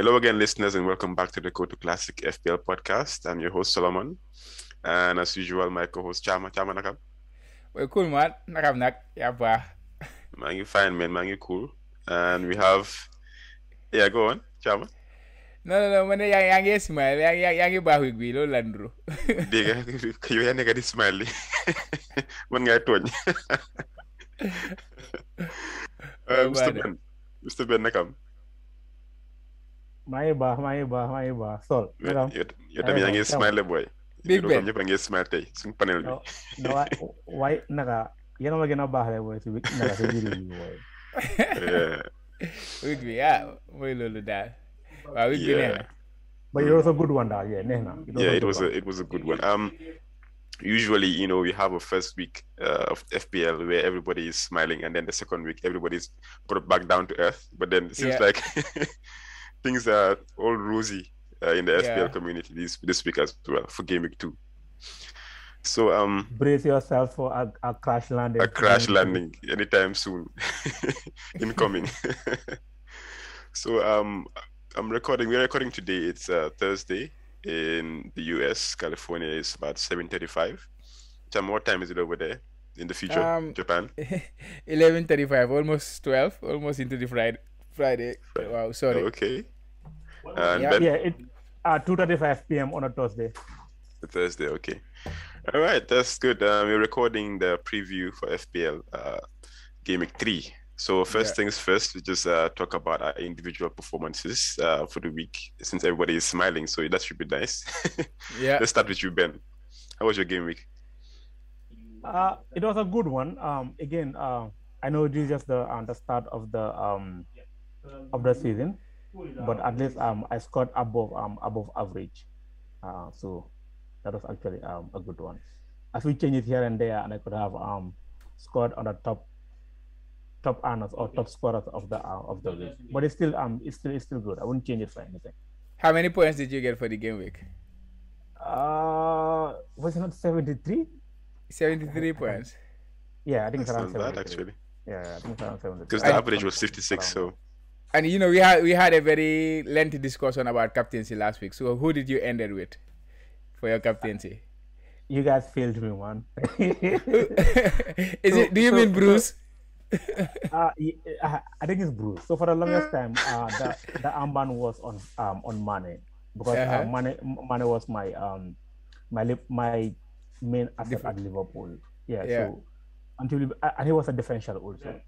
Hello again, listeners, and welcome back to the Kotu Classic FPL podcast. I'm your host, Solomon, and as usual, my co-host, Chama. Chama, nakam? Well, cool, man. Nak, yeah, bah. Mangi fine, man. Mangi cool. And we have, yeah, go on, Chama. No, mana yang smile, yang bah wig lo landro. Diga, kayo yan nga di smiley. Man nga ito niya. Mr. Ben. Mr. Ben, nakam? Maiba. Sol. Yo tamit yaa ngi smile boy. Big Ben. Ñëpp a ngi smile tey suñu panel bi. No, why naka yéen a ma gën a baax boy si naka si biir yi boy. Wig bi mooy loolu daal. Waaw wig bi neex na. But it was a good one daal, yeah, neex na. Yeah, it was a good one. Usually, we have a first week of FPL where everybody is smiling, and then the second week everybody's brought back down to earth. But then it seems like things are all rosy in the FPL community this week as well for Game Week 2. So brace yourself for a crash landing. A crash landing anytime soon, incoming. So we're recording today. It's Thursday. In the US, California is about 7:35. Cham, what time is it over there in the future? Japan? 11:35, almost 12, almost into the Friday. Wow, sorry. Okay. It's 2:35 p.m. on a Thursday. Thursday, okay. All right, that's good. We're recording the preview for FPL Game Week 3. So first things first, we just talk about our individual performances for the week, since everybody is smiling, so that should be nice. Yeah. Let's start with you, Ben. How was your game week? It was a good one. Again, I know this is just the start of the season, but at least I scored above average. So that was actually a good one. A few changes here and there, and I could have scored on the top earners or top scorers of the week. But it's still good. I wouldn't change it for anything. How many points did you get for the game week? Was it not 73? 73 points. Yeah, I think That's it's around not 73. bad, actually. Yeah, I think it's around 73. Because the average was 56, so. And we had a very lengthy discussion about captaincy last week. So who did you end it with for your captaincy? You guys failed me, man. Do you mean Bruce? I think it's Bruce. So for the longest time, the armband was on Mane, because Mane was my main asset at Liverpool. Yeah. So and he was a differential also.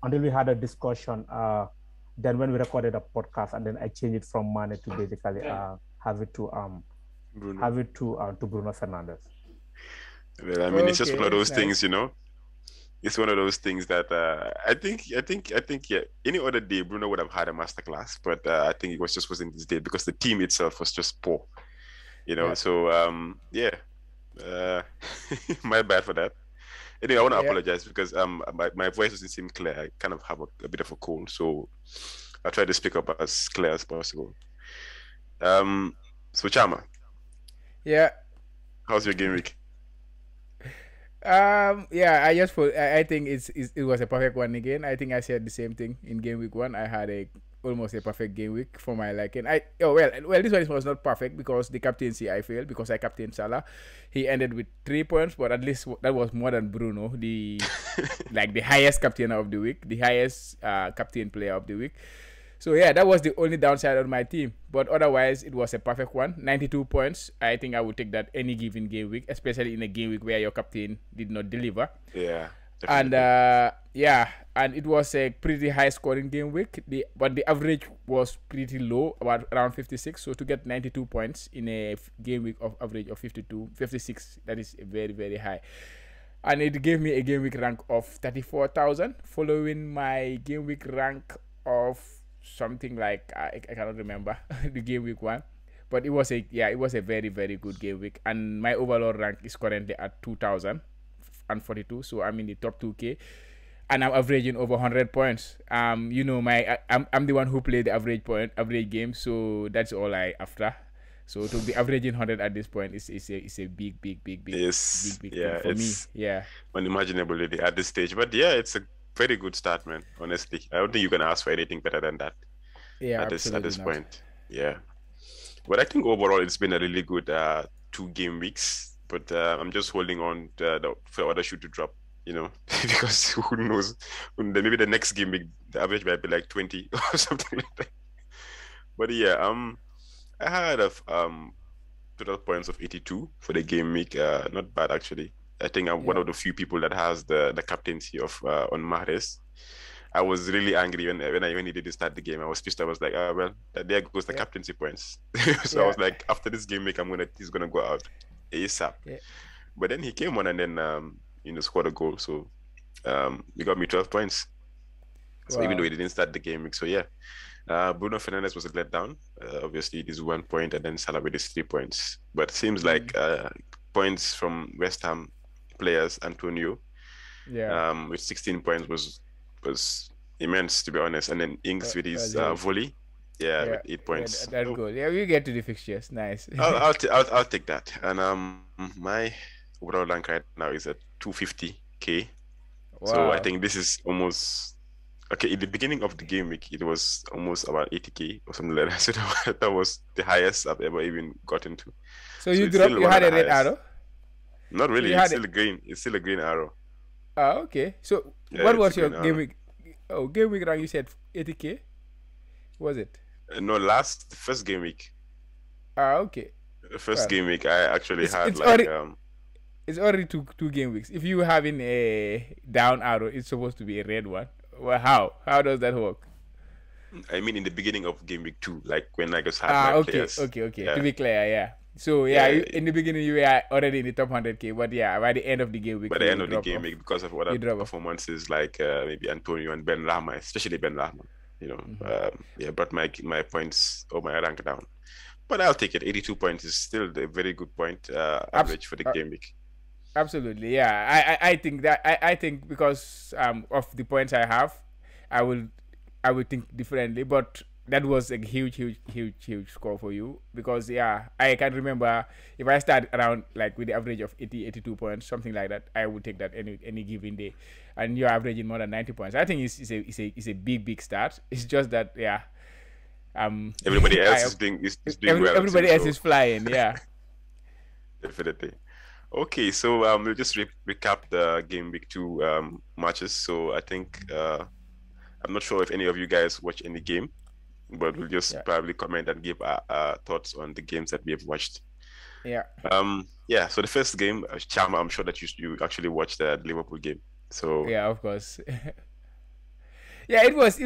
Until we had a discussion, then when we recorded a podcast, and then I changed it from Mane to basically have it to Bruno Fernandes. Well, I mean, it's just one of those things, It's one of those things that I think, yeah, any other day Bruno would have had a masterclass, but I think it wasn't this day because the team itself was just poor, So my bad for that. Anyway, I want to apologize because my voice doesn't seem clear. I kind of have a bit of a cold, so I'll try to speak up as clear as possible. So Chama, how's your game week? I think it was a perfect one again. I think I said the same thing in game week 1. I had almost a perfect game week for my liking. This one was not perfect because the captaincy I failed because I captained Salah. He ended with 3 points, but at least that was more than Bruno, the highest captain of the week, the highest captain player of the week. So that was the only downside on my team. But otherwise, it was a perfect one. 92 points. I think I would take that any given game week, especially in a game week where your captain did not deliver. Yeah. Definitely. And it was a pretty high scoring game week. But the average was pretty low, around 56. So to get 92 points in a game week of average of 56, that is very, very high. And it gave me a game week rank of 34,000, following my game week rank of something like I cannot remember the game week 1, but it was a very, very good game week, and my overall rank is currently at 2,042. So I'm in the top 2k, and I'm averaging over 100 points. I'm the one who played the average game, so that's all I after. So to be averaging 100 at this point is a big yes, big yeah, for me. Yeah, unimaginable at this stage, but yeah, it's a very good start, man. Honestly, I don't think you can ask for anything better than that. Yeah, at this point. Yeah. But I think overall it's been a really good 2 game weeks. But I'm just holding on for the other shoe to drop, because who knows? Maybe the next game week, the average might be like 20 or something like that. But yeah, I had total points of 82 for the game week. Not bad actually. I think I'm one of the few people that has the captaincy of on Mahrez. I was really angry when he didn't start the game. I was pissed. I was like, well, there goes the captaincy points. So I was like, after this game week, he's gonna go out ASAP. Yeah. But then he came on and then scored a goal. So he got me 12 points. So even though he didn't start the game week, so yeah. Bruno Fernandes was a letdown. Obviously, it is 1 point, and then Salah with his 3 points. But it seems like points from West Ham players, Antonio, with 16 points was immense, to be honest. And then Ings with his volley, with 8 points. That's good. Yeah, we get to the fixtures. Nice. I'll take that. And my overall rank right now is at 250k. Wow. So I think this is almost. Okay, in the beginning of the game week, it was almost about 80k or something like that. So that was the highest I've ever even gotten to. So you had a red arrow? Not really. It's still a green. It's still a green arrow. Oh, okay. So what was your game week? Oh, game week rank you said 80k? Was it? No, first game week. Okay. The first game week, I actually had it's already two game weeks. If you having a down arrow, it's supposed to be a red one. Well, how does that work? I mean, in the beginning of game week 2, like when I just had my players. Okay. Yeah. To be clear, yeah. So in the beginning you were already in the top 100k, but by the end of the game week. By the end of the game week, because of other performances like maybe Antonio and Ben Rama, especially Ben Rama, brought my points or my rank down. But I'll take it. 82 points is still a very good point average for the game week. Absolutely, yeah. I think that I think because of the points I have, I would think differently. But that was a huge score for you because I can remember if I start around like with the average of 82 points, something like that, I would take that any given day, and you're averaging more than 90 points. I think it's a big start. It's just that everybody else is doing well. Everybody else is flying, yeah. Definitely. Okay, so we'll just recap the game week 2 matches. So I think I'm not sure if any of you guys watch any game, but we'll just probably comment and give our thoughts on the games that we have watched. Yeah. So the first game, Chama, I'm sure that you actually watched the Liverpool game. So yeah, of course. Yeah, it was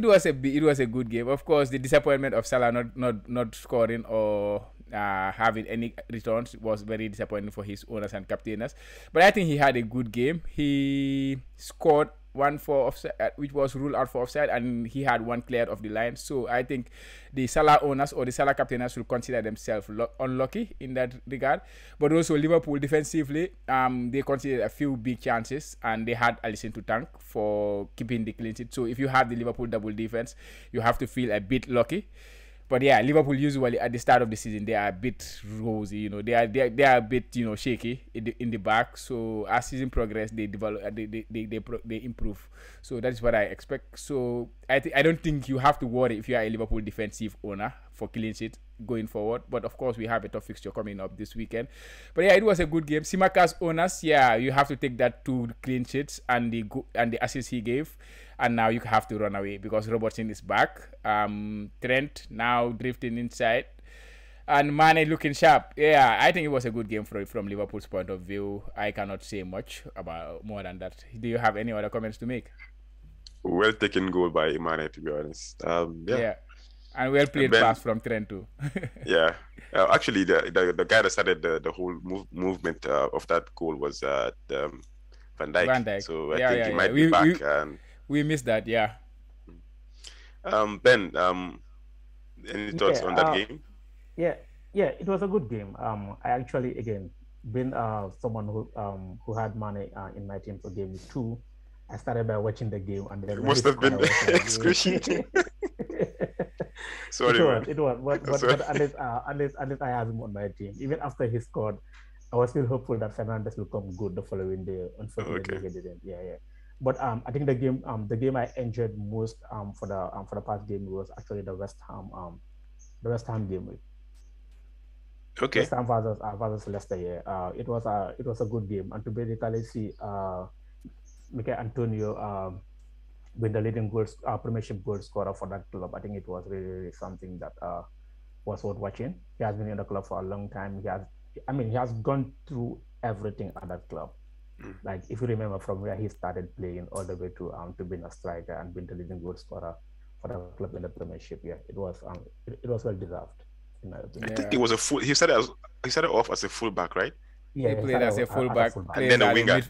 a good game. Of course, the disappointment of Salah not scoring or having any returns was very disappointing for his owners and captainers. But I think he had a good game. He scored one for offside, which was ruled out for offside, and he had one cleared off the line. So I think the Salah owners or the Salah captainers will consider themselves unlucky in that regard. But also Liverpool defensively, they considered a few big chances, and they had Alisson to thank for keeping the clean sheet. So if you have the Liverpool double defense, you have to feel a bit lucky. But yeah, Liverpool usually at the start of the season they are a bit rosy, they are a bit shaky in the back. So as season progress, they develop, they improve. So that is what I expect. So I don't think you have to worry if you are a Liverpool defensive owner for clean sheet going forward. But of course, we have a tough fixture coming up this weekend. But yeah, it was a good game. Simaka's owners, you have to take that 2 clean sheets and the assist he gave. And now you have to run away because Robertson is back. Trent now drifting inside. And Mane looking sharp. Yeah, I think it was a good game from Liverpool's point of view. I cannot say much about more than that. Do you have any other comments to make? Well taken goal by Mane, to be honest. Yeah. And well played pass from Trent too. Yeah. Actually, the guy that started the whole movement of that goal was Van Dijk. So I think he might be back. And we missed that, yeah. Ben, any thoughts on that game? Yeah, it was a good game. I actually, again, been someone who had money in my team for game 2. I started by watching the game, and then it must have been excruciating. Sorry, it was. But unless I have him on my team, even after he scored, I was still hopeful that Fernandes will come good the following day. Unfortunately, he didn't. Yeah. But I think the game I enjoyed most for the past game was actually the West the West Ham game week. Okay. West Ham versus Leicester. Yeah, it was a good game, and to basically see Mikel Antonio win the leading Premiership goal scorer for that club. I think it was really something that was worth watching. He has been in the club for a long time. He has gone through everything at that club. Like if you remember from where he started playing all the way to being a striker and being the leading goal scorer for the club in the Premiership. Yeah, it was well deserved. In my opinion. I think it was a full. He started off as a fullback, right? Yeah, he played as a fullback, and then a winger.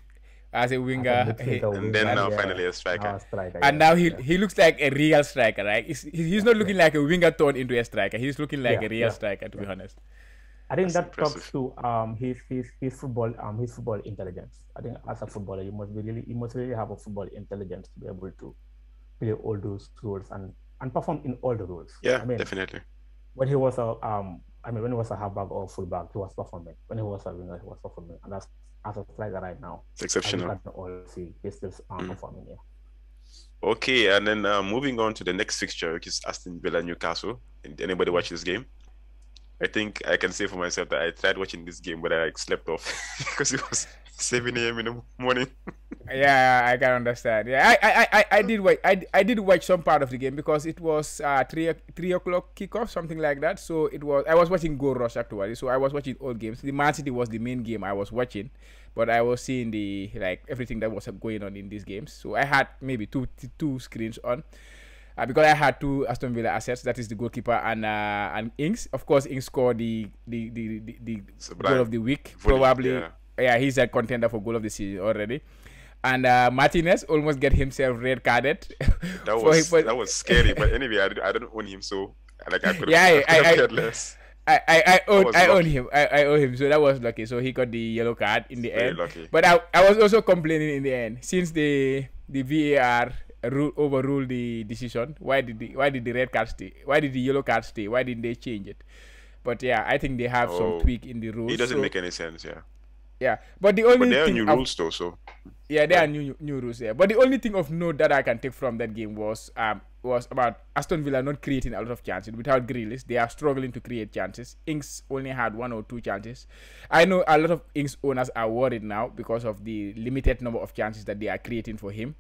As a winger, and then now finally a striker. And now he looks like a real striker, right? He's not looking like a winger turned into a striker. He's looking like a real striker, to be honest. I think that talks to his football intelligence. I think as a footballer, you must really have a football intelligence to be able to play all those roles and perform in all the roles. Yeah, definitely. When he was when he was a halfback or fullback, he was performing. When he was a winger, he was performing, and that's as a striker right now. It's exceptional. I can all see he's still performing. Yeah. Okay, and then moving on to the next fixture, which is Aston Villa Newcastle. Did anybody watch this game? I think I can say for myself that I tried watching this game, but I slept off because it was 7 a.m. in the morning. Yeah, I can understand. Yeah, I did watch. I did watch some part of the game because it was 3 o'clock kickoff, something like that. So I was watching Goal Rush actually. So I was watching all games. The Man City was the main game I was watching, but I was seeing everything that was going on in these games. So I had maybe two screens on. Because I had 2 Aston Villa assets, that is the goalkeeper and Ings. Of course, Ings scored the goal of the week. Probably, he's a contender for goal of the season already. And Martinez almost get himself red carded. That was scary. But anyway, I don't own him, so I could have cared less. I own him. I own him. So that was lucky. So he got the yellow card in the end. Lucky. But I was also complaining in the end since the VAR overruled the decision. Why did the red card stay? Why did the yellow card stay? Why didn't they change it? But yeah, I think they have some tweak in the rules. It doesn't make any sense. Yeah, but the only there are new rules though. So yeah, there are new rules. Yeah, but the only thing of note that I can take from that game was about Aston Villa not creating a lot of chances. Without Grealish, they are struggling to create chances. Ings only had 1 or 2 chances. I know a lot of Ings owners are worried now because of the limited number of chances that they are creating for him.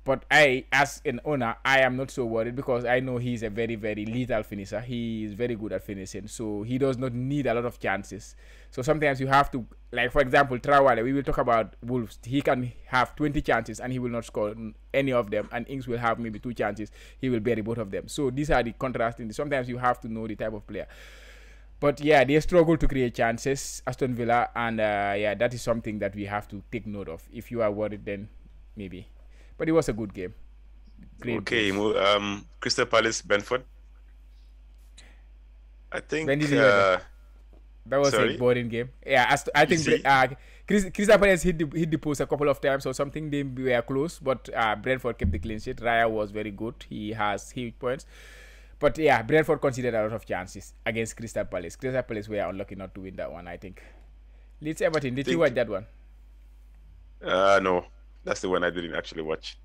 But I, as an owner, I am not so worried because I know he's a very, very lethal finisher. He is very good at finishing, so he does not need a lot of chances. So sometimes you have to, like for example, Traore, we will talk about Wolves. He can have 20 chances and he will not score any of them, and Ings will have maybe 2 chances. He will bury both of them. So these are the contrasting. Sometimes you have to know the type of player. But yeah, they struggle to create chances, Aston Villa, and yeah, that is something that we have to take note of. If you are worried, then maybe. But it was a good game. Great. Okay, Crystal Palace, Brentford. I think that was a boring game. Yeah, I think Crystal Palace hit the post a couple of times or something. They were close, but Brentford kept the clean sheet. Raya was very good. He has huge points. But yeah, Brentford considered a lot of chances against Crystal Palace. Crystal Palace were unlucky not to win that one, I think. Leeds Everton, did you watch that one? No. That's the one I didn't actually watch.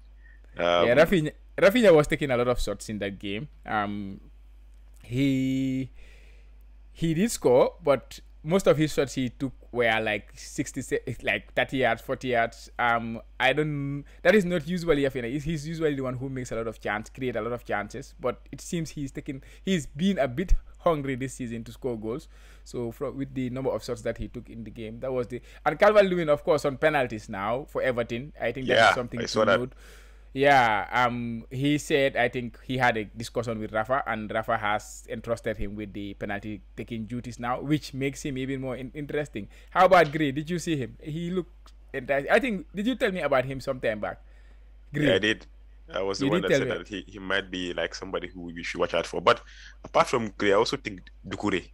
Yeah, Rafinha was taking a lot of shots in that game. He did score, but most of his shots he took were like 30 yards, 40 yards. That is not usually Rafinha. He's usually the one who makes a lot of create a lot of chances. But it seems he's been a bit hungry this season to score goals. So with the number of shots that he took in the game, that was and Calvert-Lewin, of course, on penalties now for Everton. I think that is something to note. Yeah, he said, I think he had a discussion with Rafa, and Rafa has entrusted him with the penalty taking duties now, which makes him even more interesting. How about Gray? Did you see him? He looked interesting. I think, did you tell me about him some time back? Gray. Yeah, I did. I was the one that said that he might be like somebody who we should watch out for. But apart from Gray, I also think Doucouré,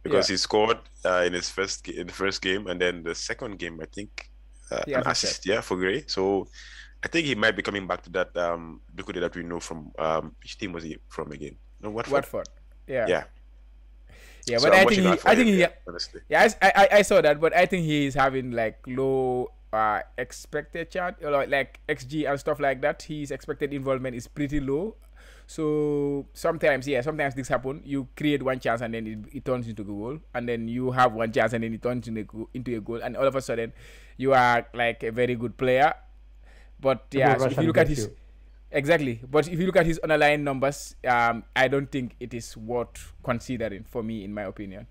because he scored in the first game, and then the second game, I think, an assist for Gray. So I think he might be coming back to that Doucouré that we know from which team was he from again? No, Watford. Yeah. Yeah, so but I think he honestly. Yeah, I saw that, but I think he is having like low expected chance, like XG and stuff like that. His expected involvement is pretty low. So sometimes this happen. You create one chance and then it turns into a goal, and then you have one chance and then it turns into a goal, and all of a sudden you are like a very good player. But yeah, so if you look at his exactly, but if you look at his underlying numbers, I don't think it is worth considering for me, in my opinion.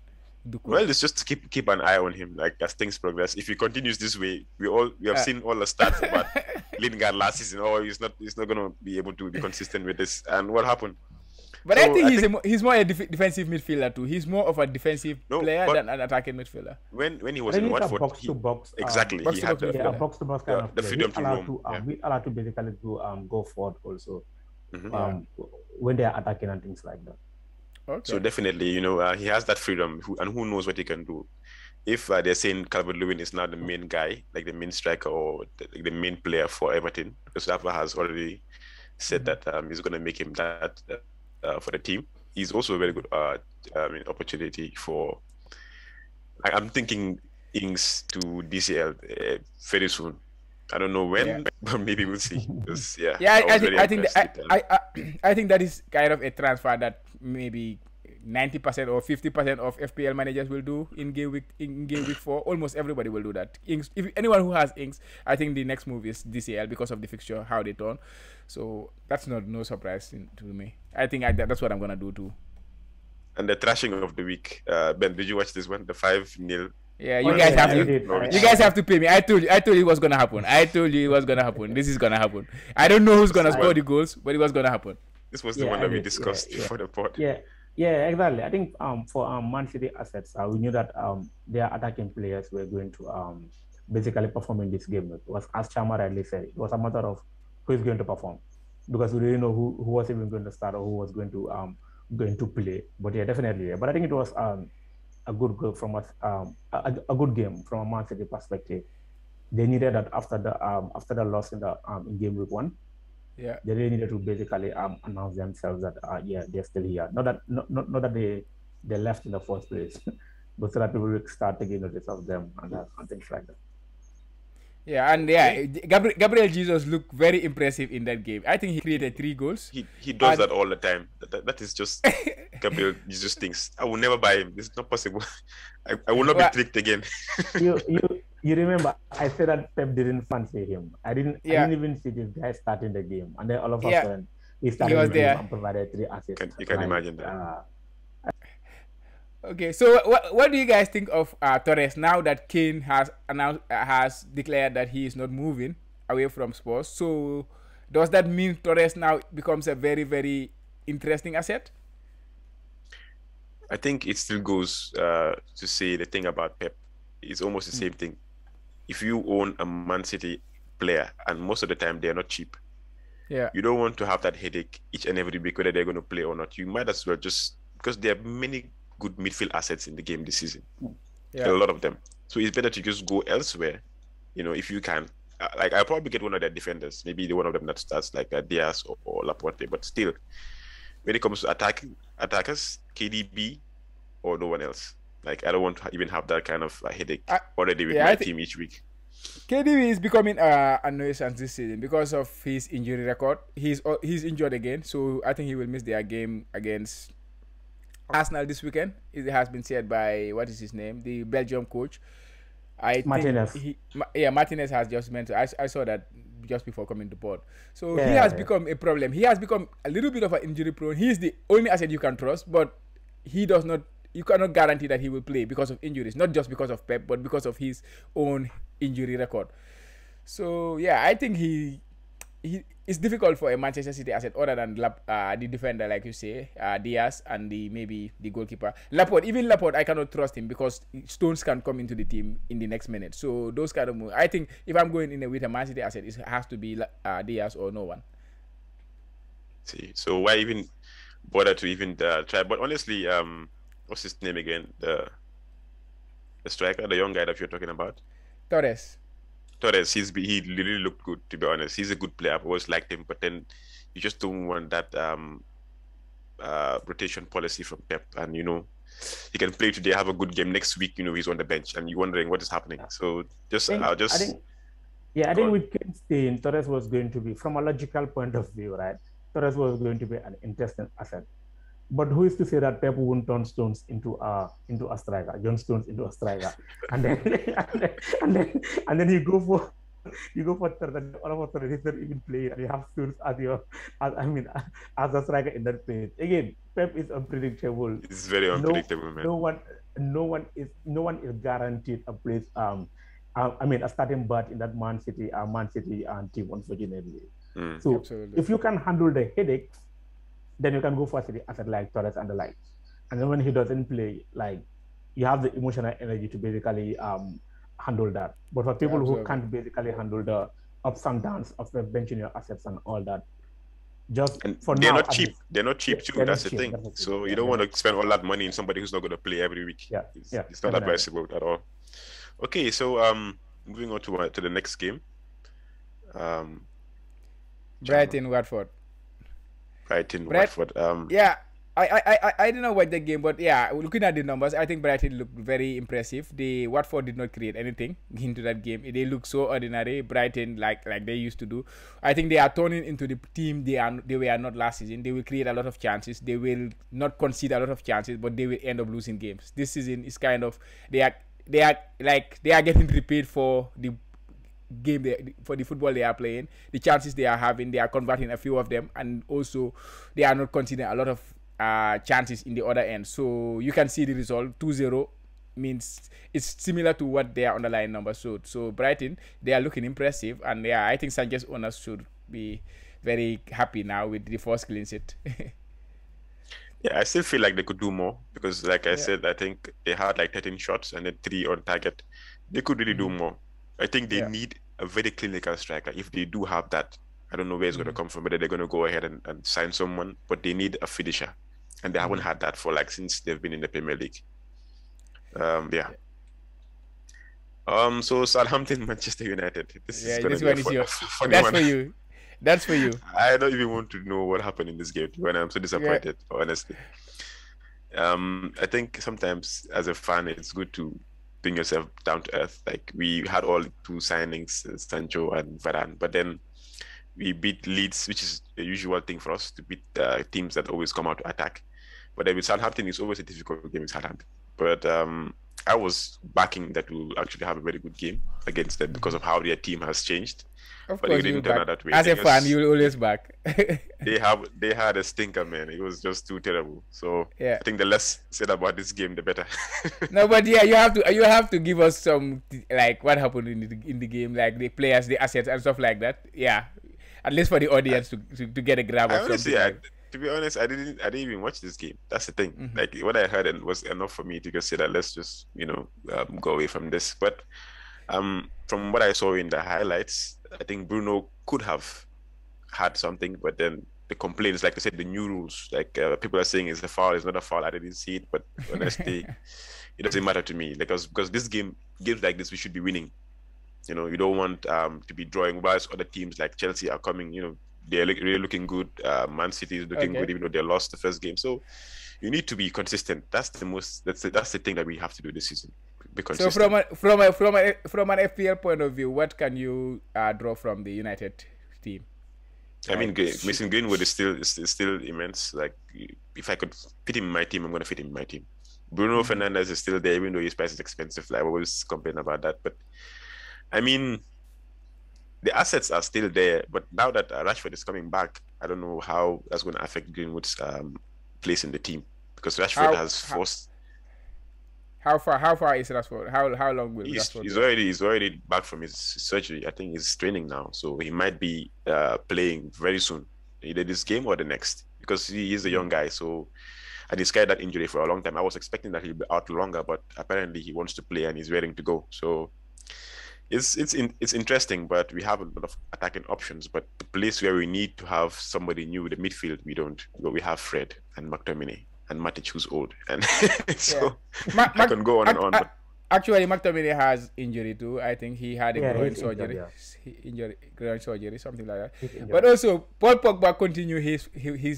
Well, it's just to keep an eye on him, like as things progress. If he continues this way, we have seen all the stats about Lingard last season. Oh, he's not going to be able to be consistent with this. And what happened? But so I think he's more a defensive midfielder too. He's more of a defensive player than an attacking midfielder. When he was in Watford, box to box, exactly, he had box to box kind of the freedom to roam. We allowed to basically go forward also when they are attacking and things like that. Okay. So definitely, he has that freedom, and who knows what he can do. If they're saying Calvert-Lewin is now the main guy, like the main striker or the main player for Everton, because Rafa has already said that he's going to make him that for the team. He's also a very good opportunity for. I'm thinking Ings to DCL very soon. I don't know when, but maybe we'll see. I think that is kind of a transfer that maybe 90% or 50% of FPL managers will do in game week 4. Almost everybody will do that. Ings, if anyone who has Ings, I think the next move is DCL because of the fixture, how they turn. So that's no surprise to me. I think that's what I'm gonna do too. And the thrashing of the week, Ben, did you watch this one? The 5-0. Yeah, you guys have to pay me. I told you it was gonna happen. This is gonna happen. I don't know who's gonna score the goals, but it was gonna happen. This was the one that we discussed before the pod. Yeah, exactly. I think for Man City assets, we knew that their attacking players were going to basically perform in this game. It was, as Chama rightly said, it was a matter of who is going to perform, because we didn't know who was even going to start or who was going to play. But yeah, definitely. But I think it was a good goal from us, a good game from a Man City perspective. They needed that after the loss in game week 1. Yeah, they really needed to basically announce themselves that they're still here. Not that they left in the first place, but so that people will start taking notice of them and things like that. Yeah, and Gabriel Jesus looked very impressive in that game. I think he created 3 goals. He does that all the time. That is just Gabriel Jesus things. I will never buy him. This is not possible. I will not be tricked again. You remember I said that Pep didn't fancy him. I didn't even see this guy starting the game, and then all of a sudden he started the game and provided 3 assists. You can imagine that. Okay, so what do you guys think of Torres now that Kane has declared that he is not moving away from Spurs? So does that mean Torres now becomes a very, very interesting asset? I think it still goes to say the thing about Pep. It's almost the same thing. If you own a Man City player, and most of the time they're not cheap, you don't want to have that headache each and every week whether they're going to play or not. You might as well just, because there are many good midfield assets in the game this season. A lot of them. So it's better to just go elsewhere, if you can. Like, I'll probably get one of their defenders, maybe the one of them that starts like Diaz or Laporte, but still, when it comes to attackers, KDB or no one else. Like, I don't want to even have that kind of headache already with my team each week. KDB is becoming a nuisance this season because of his injury record. He's injured again, so I think he will miss their game against Arsenal this weekend. It has been said by, what is his name, the Belgium coach. Martinez. Martinez has just mentioned. I saw that just before coming to board. So he has become a problem. He has become a little bit of an injury prone. He is the only asset you can trust, but you cannot guarantee that he will play because of injuries, not just because of Pep, but because of his own injury record. So yeah, I think it's difficult for a Manchester City asset other than the defender, like you say, Diaz, and maybe the goalkeeper. Laporte, I cannot trust him because Stones can come into the team in the next minute. So those kind of moves. I think if I'm going in with a Man City asset, it has to be Diaz or no one. See, so why even bother to even try? But honestly, what's his name again? The striker, the young guy that you're talking about? Torres, he really looked good, to be honest. He's a good player. I've always liked him, but then you just don't want that rotation policy from Pep. And he can play today, have a good game. Next week, he's on the bench, and you're wondering what is happening. So I think with Kane staying, Torres was going to be, from a logical point of view, right? Torres was going to be an interesting asset. But who is to say that Pep won't turn Stones into a striker, John Stones into a striker, and then and then you go for Torres, all of a sudden he's not even playing, and you have Stones as as a striker in that place. Again, Pep is unpredictable. It's very unpredictable, man. No one is guaranteed a place. A starting berth in that Man City team, unfortunately. So absolutely. if you can handle the headaches, then you can go for a asset like Torres and the likes. And then when he doesn't play, like, you have the emotional energy to basically handle that. But for people who can't basically handle the ups and downs of the benching your assets and all that, they're not cheap. They're not cheap too. That's the thing. So you don't want to spend all that money in somebody who's not going to play every week. It's not advisable at all. Okay, so moving on to the next game. Brighton, Watford. Watford. Yeah, I don't know what the game, but yeah, looking at the numbers, I think Brighton looked very impressive. The Watford did not create anything into that game. They look so ordinary. Brighton, like they used to do. I think they are turning into the team they were not last season. They will create a lot of chances. They will not concede a lot of chances, but they will end up losing games. This season is kind of they are getting prepared for the game for the football they are playing, the chances they are having, they are converting a few of them, and also they are not conceding a lot of chances in the other end. So you can see the result. 2-0 means it's similar to what their underlying numbers showed. So Brighton, they are looking impressive, and yeah, I think Sanchez owners should be very happy now with the first clean sheet. Yeah, I still feel like they could do more because, like I said, I think they had like 13 shots and then 3 on target. They could really do more. I think they need a very clinical striker. If they do have that, I don't know where it's going to come from, whether they're going to go ahead and sign someone, but they need a finisher. And they haven't had that for since they've been in the Premier League. So Southampton, Manchester United. This is going to be a funny one. That's for you. I don't even want to know what happened in this game when I'm so disappointed, honestly. I think sometimes as a fan, it's good to bring yourself down to earth. Like, we had all 2 signings, Sancho and Varane, but then we beat Leeds, which is a usual thing for us to beat teams that always come out to attack. But then with Southampton, it's always a difficult game with Southampton. But I was backing that we'll actually have a very good game against them because of how their team has changed. Of but course, it didn't turn out that way. As a fan, you'll always back. They had a stinker, man. It was just too terrible. So I think the less said about this game, the better. No, but yeah, you have to give us some what happened in the game, like the players, the assets, and stuff like that. Yeah, at least for the audience to get a grab of honestly, something. To be honest, I didn't even watch this game. That's the thing. Like, what I heard was enough for me to just say that let's just go away from this. But from what I saw in the highlights, I think Bruno could have had something, but then the complaints, like I said, the new rules, people are saying it's a foul, it's not a foul. I didn't see it, but honestly, it doesn't matter to me because this games like this we should be winning. You don't want to be drawing, whilst other teams like Chelsea are coming. They're really looking good. Man City is looking good, even though they lost the first game. So you need to be consistent. That's the thing that we have to do this season. Be consistent. So from an FPL point of view, what can you draw from the United team? I mean, Mason Greenwood is still immense. Like, if I could fit him in my team, I'm going to fit him in my team. Bruno Fernandes is still there, even though his price is expensive. I always complain about that. But I mean, the assets are still there. But now that Rashford is coming back, I don't know how that's going to affect Greenwood's place in the team, because Rashford has forced. How far is Rashford? How long will Rashford? He's already back from his surgery. I think he's training now, so he might be playing very soon, either this game or the next, because he is a young guy. So, and he's carried that injury for a long time. I was expecting that he'll be out longer, but apparently he wants to play and he's ready to go. So it's interesting, but we have a lot of attacking options. But the place where we need to have somebody new, the midfield, we don't. But we have Fred and McTominay and Matic, who's old, and so I can go on and on. But actually, McTominay has injury too. I think he had a groin surgery, groin surgery, something like that. But also, Paul Pogba continue his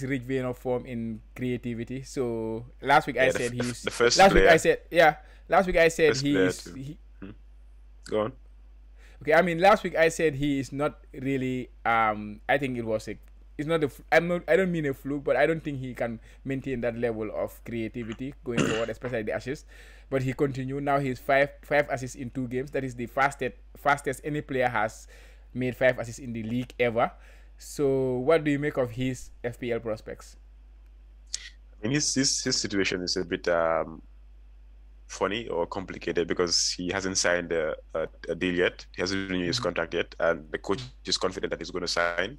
rich vein of form in creativity. So last week I said he's the first. Last week I said he's. Go on. Okay, I mean, last week I said he is not really. I think it was it's not a. I don't mean a fluke, but I don't think he can maintain that level of creativity going forward, especially the assists. But he continued. Now he's five assists in 2 games. That is the fastest any player has made 5 assists in the league ever. So what do you make of his FPL prospects? I mean, his situation is a bit funny or complicated because he hasn't signed a deal yet. He hasn't renewed his contract yet, and the coach is confident that he's going to sign.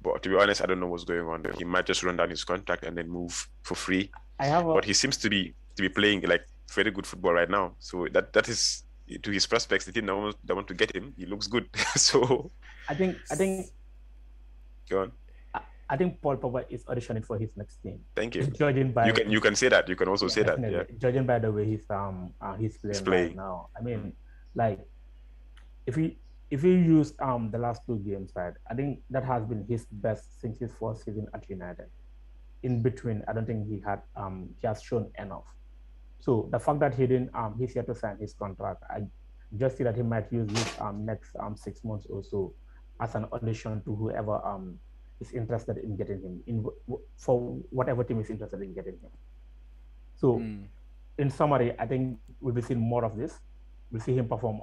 But to be honest, I don't know what's going on. He might just run down his contract and then move for free. But he seems to be playing like very good football right now. So that is to his prospects. The team that want to get him, he looks good. So I think. Go on. I think Paul Pogba is auditioning for his next team. Thank you. Judging by you can say that. You can also say definitely. that. Yeah. Judging by the way he's playing right now. I mean, like if he used the last 2 games, right? I think that has been his best since his first season at United. In between, I don't think he has shown enough. So the fact that he's yet to sign his contract, I just see that he might use this next 6 months or so as an audition to whoever is interested in getting him for whatever team is interested in getting him. So, in summary, I think we'll be seeing more of this. We'll see him perform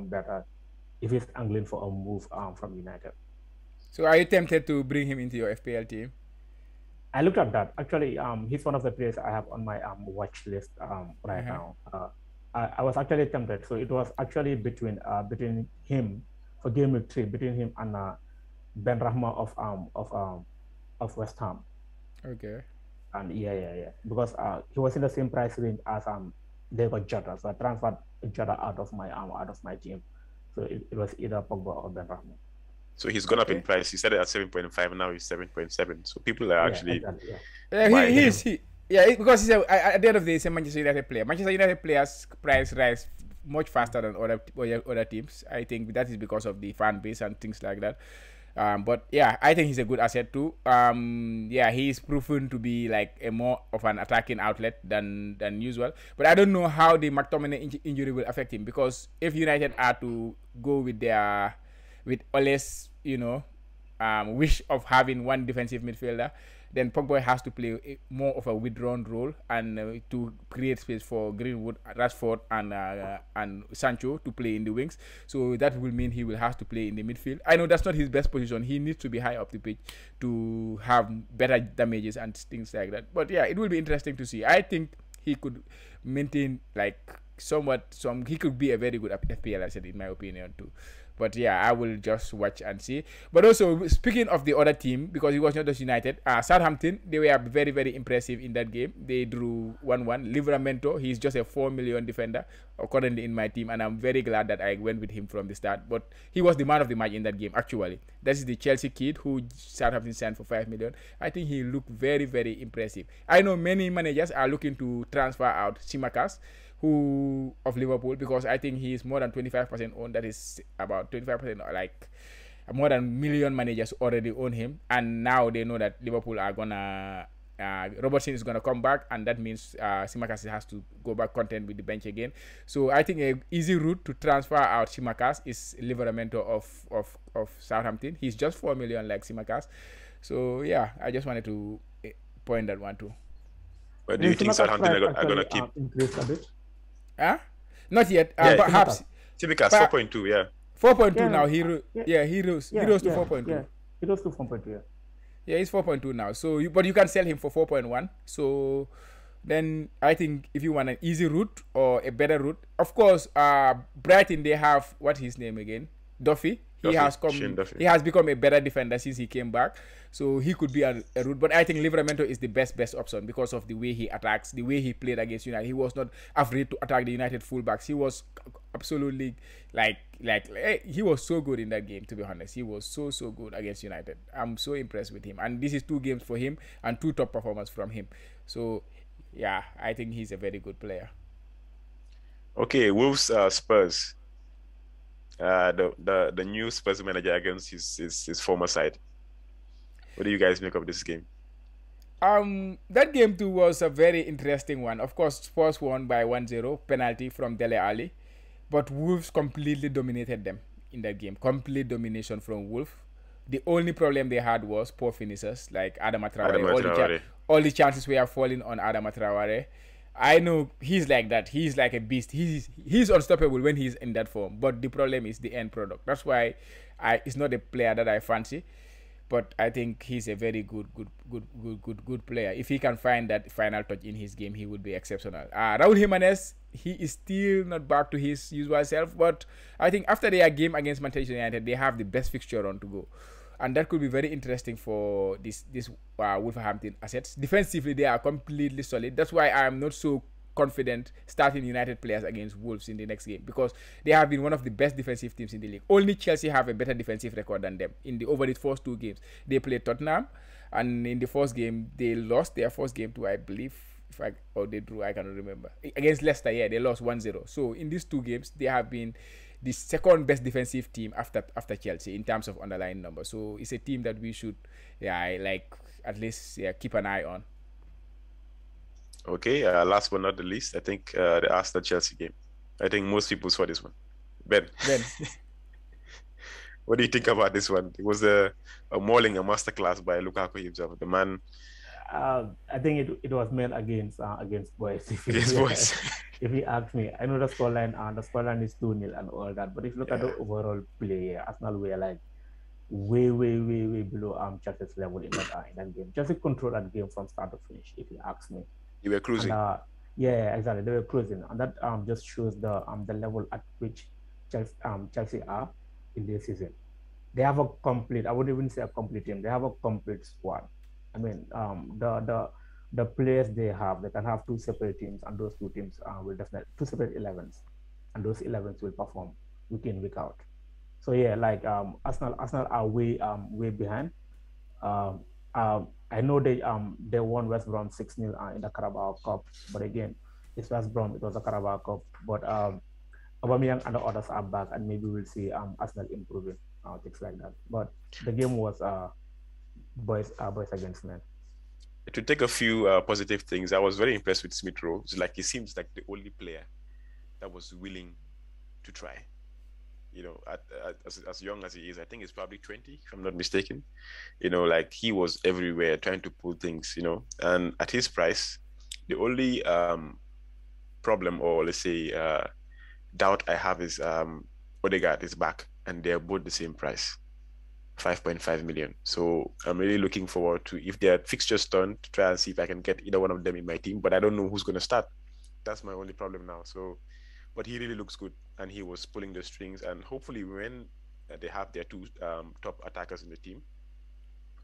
better if he's angling for a move from United. So, are you tempted to bring him into your FPL team? I looked at that. Actually, he's one of the players I have on my watch list right now. I was actually tempted. So it was actually between him for game week 3, between him and Ben Rahma of West Ham. Okay. And yeah, because he was in the same price range as Diego Jota, so I transferred Jota out of my team. So it was either Pogba or Ben Rahma. So he's gone up in price. He started at 7.5, now he's 7.7. So people are actually exactly, because he's at the end of the day, he's a Manchester United player. Manchester United players' price rise much faster than other teams. I think that is because of the fan base and things like that. But yeah, I think he's a good asset too. He's proven to be like a more of an attacking outlet than usual. But I don't know how the McTominay injury will affect him, because if United are to go with Ole's wish of having one defensive midfielder, then Pogba has to play more of a withdrawn role and to create space for Greenwood, Rashford, and Sancho to play in the wings. So that will mean he will have to play in the midfield. I know that's not his best position. He needs to be high up the pitch to have better damages and things like that. But yeah, it will be interesting to see. I think he could maintain like he could be a very good FPL asset in my opinion too. But yeah, I will just watch and see. But also, speaking of the other team, because it was not just United, Southampton, they were very, very impressive in that game. They drew 1-1. Livramento, he's just a 4 million defender currently in my team, and I'm very glad that I went with him from the start. But he was the man of the match in that game, actually. That is the Chelsea kid who Southampton signed for 5 million. I think he looked very, very impressive. I know many managers are looking to transfer out Tsimikas, who of Liverpool, because I think he is more than 25% owned. That is about 25%, like more than million managers already own him, and now they know that Liverpool are gonna Robertson is gonna come back, and that means Tsimikas has to go back content with the bench again. So I think an easy route to transfer out Tsimikas is Livramento of Southampton. He's just 4 million like Tsimikas. So yeah, I just wanted to point that one too. But do you think Southampton are gonna keep increase a bit? Not yet. Perhaps. Tsimikas 4.2, yeah. 4.2 now. He rose to 4.2. Yeah, he rose to 4.2. Yeah. Yeah, he's 4.2 now. So, but you can sell him for 4.1. So, then I think if you want an easy route or a better route, of course, Brighton, they have what's his name again? Duffy. He has become a better defender since he came back, so he could be a route. But I think Livramento is the best option because of the way he attacks, the way he played against United. He was not afraid to attack the United fullbacks. He was absolutely he was so good in that game. To be honest, he was so good against United. I'm so impressed with him, and this is 2 games for him and 2 top performers from him. So yeah, I think he's a very good player. Okay, Wolves Spurs. The new Spurs manager against his former side. What do you guys make of this game? That game too was a very interesting one. Of course, Spurs won by 1-0, penalty from Dele Alli, but Wolves completely dominated them in that game. Complete domination from Wolves. The only problem they had was poor finishers like Adama Traore. Adama Traore. All the chances were falling on Adama Traore. I know he's like that. He's like a beast. He's unstoppable when he's in that form. But the problem is the end product. That's why it's not a player that I fancy. But I think he's a very good player. If he can find that final touch in his game, he would be exceptional. Raul Jimenez, he is still not back to his usual self. But I think after their game against Manchester United, they have the best fixture on to go. And that could be very interesting for this Wolverhampton assets. Defensively, they are completely solid. That's why I'm not so confident starting United players against Wolves in the next game, because they have been one of the best defensive teams in the league. Only Chelsea have a better defensive record than them in the over the first 2 games. They played Tottenham, and in the first game they lost their first game to, I believe, or they drew, I cannot remember. Against Leicester, yeah, they lost 1-0. So in these 2 games, they have been the second best defensive team after Chelsea in terms of underlying numbers. So it's a team that we should, at least keep an eye on. Okay, last but not the least, I think the Aston Chelsea game. I think most people saw this one. Ben. What do you think about this one? It was a mauling, a masterclass by Lukaku himself. The man. I think it was made against boys. Against boys. If you ask me, I know the scoreline is 2-0 and all that, but if you look at the overall play, Arsenal were like way below Chelsea's level in that game. Chelsea controlled that game from start to finish, if you ask me. You were cruising. And, yeah, exactly. They were cruising, and that just shows the level at which Chelsea are in this season. They have a complete. I wouldn't even say a complete team. They have a complete squad. I mean, the players they have, they can have 2 separate teams, and those 2 teams will definitely 2 separate 11s, and those 11s will perform week in, week out. So yeah, like Arsenal are way behind. I know they won West Brom 6-0 in the Carabao Cup, but again, it's West Brom. It was a Carabao Cup, but Aubameyang and the others are back, and maybe we'll see Arsenal improving, things like that. But the game was boys against men. To take a few positive things, I was very impressed with Smith Rowe. Like, he seems like the only player that was willing to try. You know, as young as he is, I think he's probably 20, if I'm not mistaken. You know, like, he was everywhere trying to pull things, you know. And at his price, the only problem, or let's say doubt I have is Odegaard is back, and they're both the same price, 5.5 million. So I'm really looking forward to, if their fixtures turn, to try and see if I can get either one of them in my team. But I don't know who's going to start. That's my only problem now. So, but he really looks good, and he was pulling the strings. And hopefully, when they have their 2 top attackers in the team,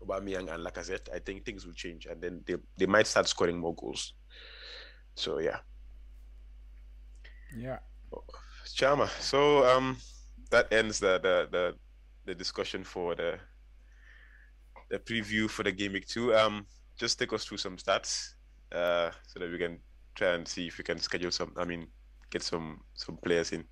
Aubameyang and Lacazette, I think things will change, and then they might start scoring more goals. So yeah. Chama. So that ends the discussion for the preview for the game week 2. Just take us through some stats so that we can try and see if we can schedule get some players in.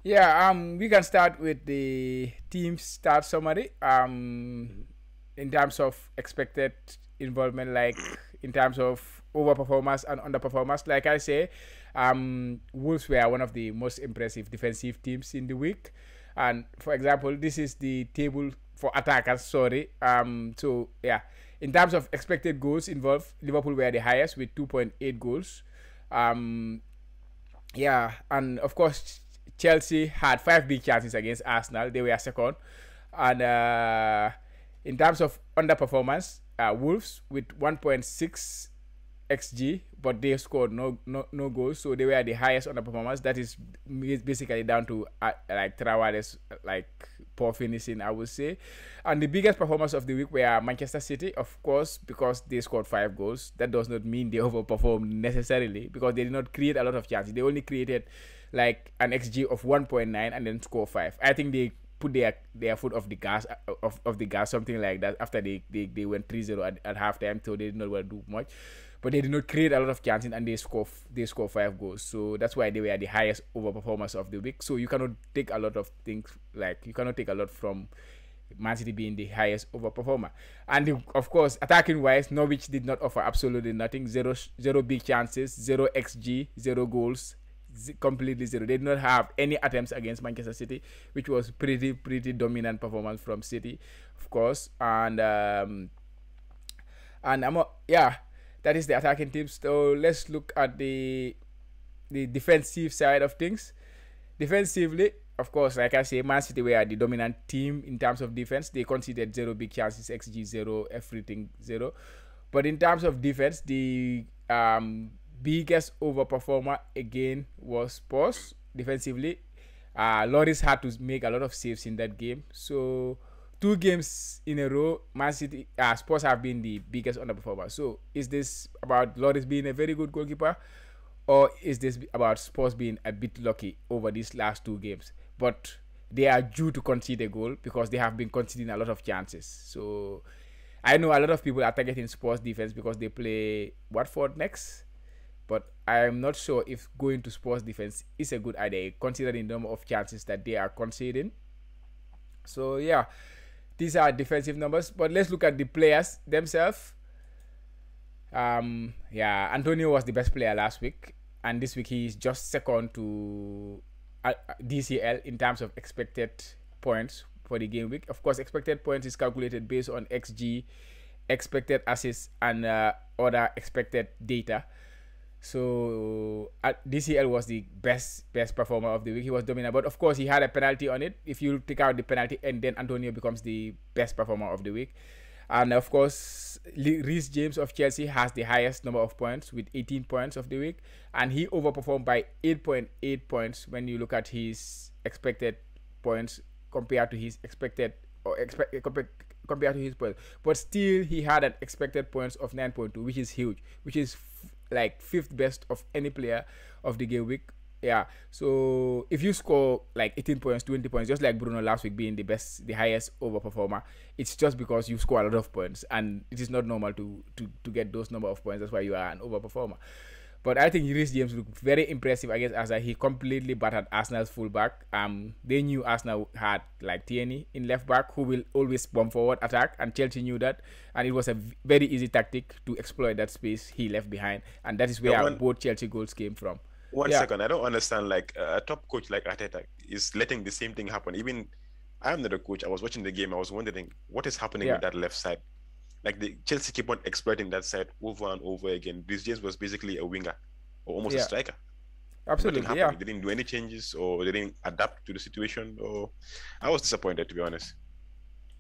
Yeah, we can start with the team start summary. In terms of expected involvement, like in terms of overperformance and underperformance, like I say, Wolves were one of the most impressive defensive teams in the week. And for example, this is the table for attackers. So yeah, in terms of expected goals involved, Liverpool were the highest with 2.8 goals. Yeah, and of course, Chelsea had 5 big chances against Arsenal. They were second. And in terms of underperformance, Wolves with 1.6 XG, but they scored no goals, so they were the highest underperformance. That is basically down to like Traore's poor finishing, I would say. And the biggest performance of the week were Manchester City, of course, because they scored 5 goals. That does not mean they overperformed necessarily, because they did not create a lot of chances. They only created like an XG of 1.9 and then score 5. I think they put their foot off the gas, something like that, after they went 3-0 at halftime, so they did not want to do much. But they did not create a lot of chances, and they score 5 goals. So that's why they were the highest overperformers of the week. So you cannot take a lot of things, you cannot take a lot from Man City being the highest overperformer. And of course, attacking wise, Norwich did not offer absolutely nothing. Zero big chances, 0 XG, 0 goals, completely zero. They did not have any attempts against Manchester City, which was pretty dominant performance from City, of course. And that is the attacking team. So let's look at the defensive side of things. Defensively, of course, like I say, Man City were the dominant team in terms of defense. They conceded 0 big chances, XG 0, everything 0. But in terms of defense, the biggest overperformer again was Spurs defensively. Lloris had to make a lot of saves in that game. So 2 games in a row, Man City, Spurs have been the biggest underperformer. So is this about Lloris being a very good goalkeeper? Or is this about Spurs being a bit lucky over these last 2 games? But they are due to concede a goal because they have been conceding a lot of chances. So I know a lot of people are targeting Spurs defense because they play Watford next. But I'm not sure if going to Spurs defense is a good idea considering the number of chances that they are conceding. So yeah, these are defensive numbers. But let's look at the players themselves. Antonio was the best player last week, and this week he is just second to DCL in terms of expected points for the game week. Of course, expected points is calculated based on XG, expected assists, and other expected data. So DCL was the best performer of the week. He was dominant, but of course he had a penalty on it. If you take out the penalty, and then Antonio becomes the best performer of the week. And of course, Reece James of Chelsea has the highest number of points with 18 points of the week, and he overperformed by 8.8 points when you look at his expected points compared to his compared to his points. But still, he had an expected points of 9.2, which is huge, which is like 5th best of any player of the game week. Yeah, so if you score like 18 points, 20 points, just like Bruno last week being the highest overperformer, it's just because you score a lot of points, and it is not normal to get those number of points. That's why you are an overperformer. But I think Reece James looked very impressive against Arsenal. He completely battered Arsenal's fullback. They knew Arsenal had like Tierney in left back who will always bomb forward attack, and Chelsea knew that, and it was a very easy tactic to exploit that space he left behind, and that is where both Chelsea goals came from. One second, I don't understand. Like a top coach like Arteta is letting the same thing happen. Even I am not a coach. I was watching the game. I was wondering what is happening with that left side. Like the Chelsea keep on exploiting that side over and over again. Reece James was basically a winger or almost a striker. Absolutely, yeah. They didn't do any changes, or they didn't adapt to the situation. Or I was disappointed, to be honest.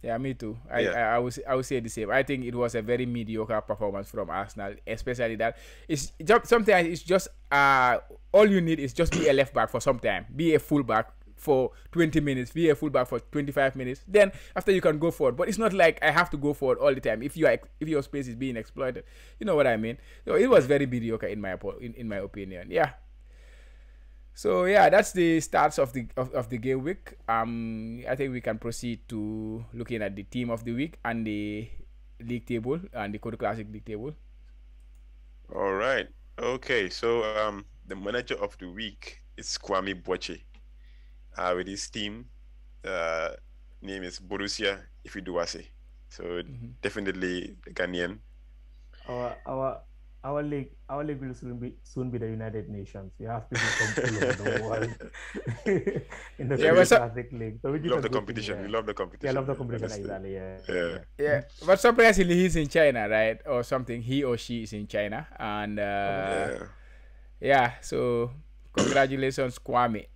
Yeah, me too. I would say the same. I think it was a very mediocre performance from Arsenal, especially that it's just, sometimes it's just all you need is just be a left back for some time, be a full back for 20 minutes, be a full back for 25 minutes. Then after you can go forward. But it's not like I have to go forward all the time if your space is being exploited. You know what I mean? So it was very mediocre in my opinion. Yeah. So yeah, that's the starts of the game week. I think we can proceed to looking at the team of the week and the league table and the Kotu Classic league table. All right. Okay. So the manager of the week is Kwame Boche. With his team, name is Borussia Ifiduase. So definitely the Ghanaian. Our league will soon be the United Nations. You have people from all over the world in the Classic League. So we love the competition. We love the competition. Yeah, love the competition. Exactly. Yeah. But surprisingly, he's in China, right, or something. He or she is in China, and So congratulations, Kwame.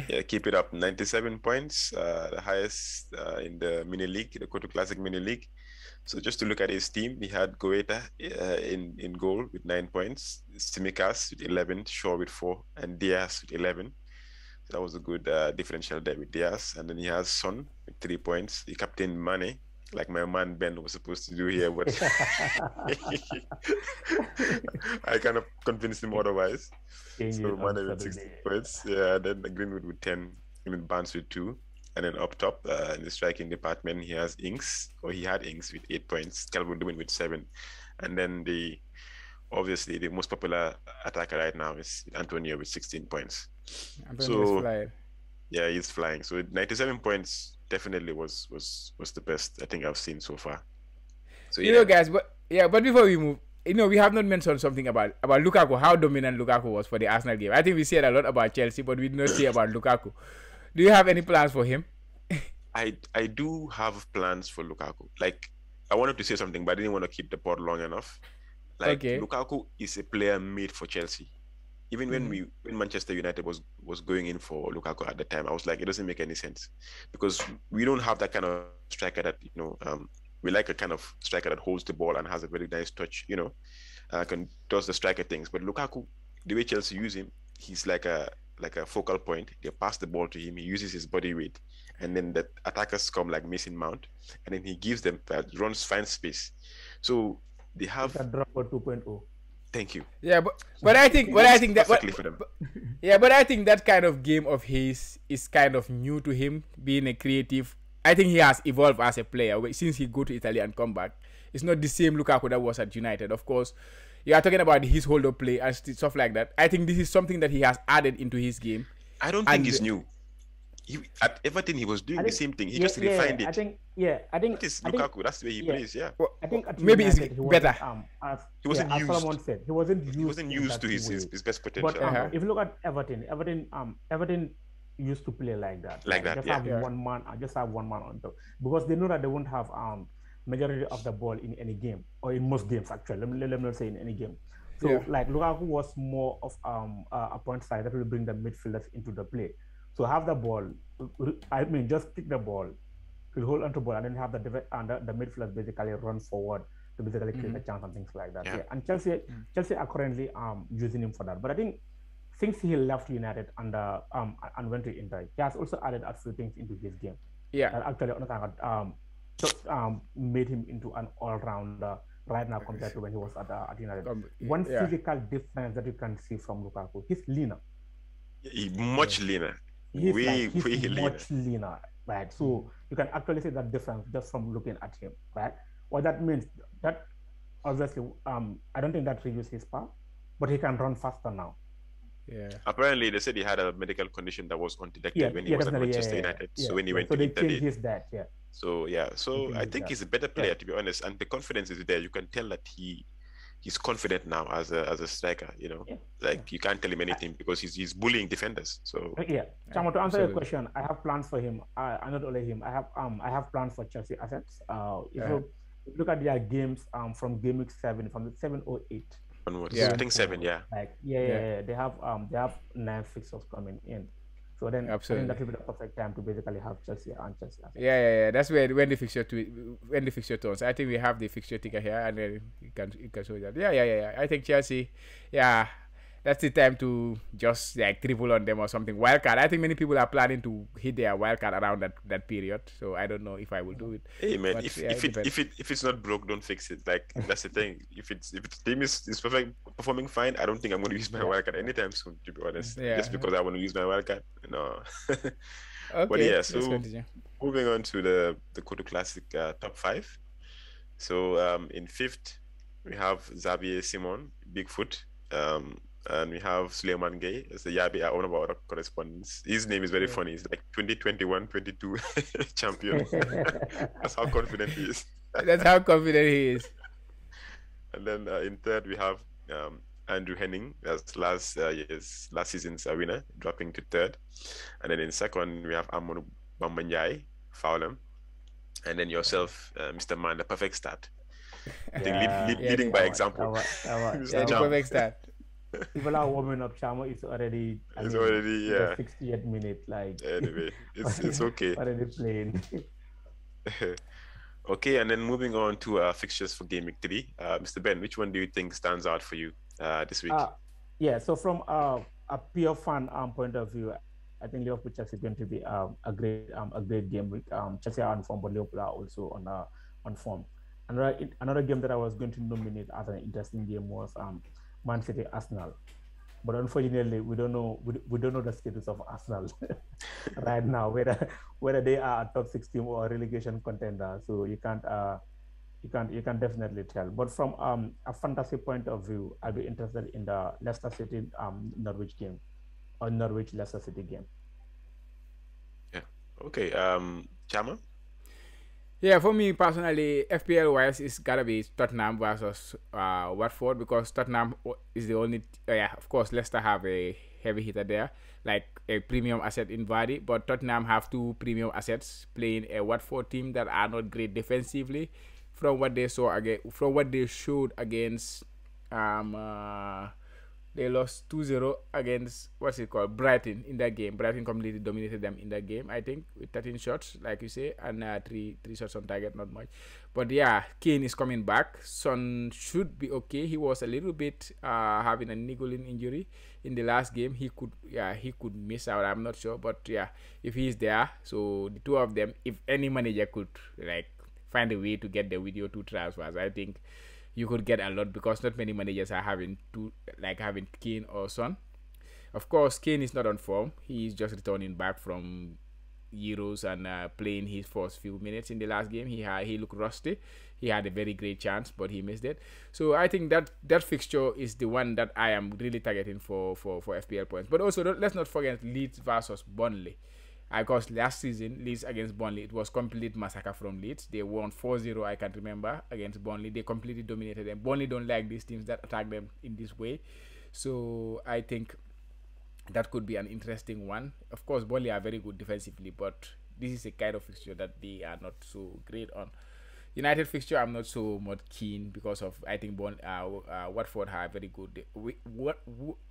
Yeah, keep it up. 97 points, the highest in the mini league, the Kotu Classic mini league. So just to look at his team, he had Goeta in goal with 9 points, Tsimikas with 11, Shaw with 4, and Diaz with 11. So that was a good differential there with Diaz. And then he has Son with 3 points. He captained Mane, like my man Ben was supposed to do here, but I kind of convinced him otherwise. So Mane with 16 points. Yeah, then Greenwood with 10, and Barnes with 2. And then up top in the striking department, he had Ings with 8 points, Calvin-Lewin with 7. And then obviously the most popular attacker right now is Antonio with 16 points. Antonio's flying. Yeah, he's flying. So 97 points definitely was the best I think I've seen so far. So guys, but before we move, we have not mentioned something about Lukaku, how dominant Lukaku was for the Arsenal game. I think we said a lot about Chelsea, but we did not say about Lukaku. Do you have any plans for him? I do have plans for Lukaku. Like, I wanted to say something, but I didn't want to keep the pod long enough. Like, Lukaku is a player made for Chelsea. Even when Manchester United was going in for Lukaku at the time, I was like, it doesn't make any sense because we don't have that kind of striker that we like a kind of striker that holds the ball and has a very nice touch, does the striker things. But Lukaku, the way Chelsea use him, he's like a focal point. They pass the ball to him. He uses his body weight, and then the attackers come like Mason Mount, and then he gives them runs, finds space. So they have a drop for 2.0. Thank you. Yeah, but I think that but I think that kind of game of his is kind of new to him, being a creative. I think he has evolved as a player since he go to Italy and come back. It's not the same Lukaku that was at United. Of course, you are talking about his hold-up play and stuff like that. I think this is something that he has added into his game. I don't think it's new. At Everton, he was doing the same thing. He just refined it. I think Lukaku. That's the way he plays. Yeah. Well, I think maybe it's better. He wasn't used. As Solomon said, he wasn't used to his best potential. But if you look at Everton used to play like that. Just have one man on top because they know that they won't have majority of the ball in any game or in most games actually. Let me not say in any game. So like Lukaku was more of a point side that will bring the midfielders into the play. So have the ball. I mean, just kick the ball, he'll hold onto the ball, and then have the midfielders basically run forward to basically create a chance and things like that. Yeah. And Chelsea are currently using him for that. But I think since he left United and went to Inter, he has also added a few things into his game. Yeah. That actually made him into an all-rounder right now compared to when he was at United. One physical difference that you can see from Lukaku, he's leaner. Much leaner. He's much leaner, right? So you can actually see that difference just from looking at him, right? What that means, that obviously, I don't think that reduces his power, but he can run faster now. Yeah. Apparently, they said he had a medical condition that was undetected when he was at Manchester United. So when he went to Inter, So I think he's a better player, to be honest, and the confidence is there. You can tell that he's confident now as a striker. You can't tell him anything because he's bullying defenders. So Chamo, to answer your question, I have plans for him. Not only him, I have plans for Chelsea assets. If you look at their games from game week 7, from the 7 or 8. Onwards. I think 7. They have 9 fixtures coming in. So then I think that will be the perfect time to basically have Chelsea and Chelsea. Yeah. That's when the fixture turns. I think we have the fixture ticker here, and then you can show that. Yeah. I think Chelsea, that's the time to just like dribble on them or something. Wildcard. I think many people are planning to hit their wildcard around that period. So I don't know if I will do it. Hey man, if it's not broke, don't fix it. Like that's the thing. If the team is perfect, performing fine, I don't think I'm going to use my wildcard anytime soon. To be honest, just because I want to use my wildcard. No. Okay. But so moving on to the Kotu Classic top 5. So in 5th we have Xavier Simon, Bigfoot. And we have Suleiman Gay as the Yabi, one of our correspondents. His name is very funny. He's like 2021-22 champion. That's how confident he is. That's how confident he is. And then in 3rd, we have Andrew Henning as last season's winner, dropping to 3rd. And then in 2nd, we have Amonu Bambanyai, Fowlham. And then yourself, Mr. Man, the perfect start. I think leading by example. The perfect start. People are warming up. Chamo, it's already the 68th minute. Like anyway, it's okay. Already playing. Okay, and then moving on to fixtures for game week 3. Mr. Ben, which one do you think stands out for you this week? So from a pure fan point of view, I think Liverpool Chelsea is going to be a great game week. Chelsea are on form, but Liverpool are also on form. Another game that I was going to nominate as an interesting game was Man City Arsenal, but unfortunately we don't know the status of Arsenal right now, whether they are a top 6 team or a relegation contender. So you can definitely tell. But from a fantasy point of view, I'll be interested in the Leicester City Norwich game or Norwich Leicester City game. Yeah. Okay. Chama? Yeah, for me personally, FPL wise, it's gotta be Tottenham versus Watford, because Tottenham is the only. Yeah, of course, Leicester have a heavy hitter there, like a premium asset in Vardy, but Tottenham have two premium assets playing a Watford team that are not great defensively. From what they saw again, from what they showed against um uh, they lost 2-0 against what's it called, Brighton, in that game. Brighton completely dominated them in that game, I think, with 13 shots, like you say, and three shots on target, not much. But yeah, Kane is coming back. Son should be okay. He was a little bit having a niggling injury in the last game. He could miss out. I'm not sure, but yeah, if he's there, so the two of them, if any manager could like find a way to get there with your two transfers, I think you could get a lot, because not many managers are having having Kane or Son. Of course, Kane is not on form. He's just returning back from Euros and playing his first few minutes in the last game. He looked rusty. He had a very great chance, but he missed it. So I think that fixture is the one that I am really targeting for FPL points. But also, let's not forget Leeds versus Burnley. Because last season, Leeds against Burnley, it was complete massacre from Leeds. They won 4-0, I can remember, against Burnley. They completely dominated them. Burnley don't like these teams that attack them in this way. So I think that could be an interesting one. Of course, Burnley are very good defensively, but this is a kind of fixture that they are not so great on. United fixture, I'm not so much keen, because of, I think Watford are very good.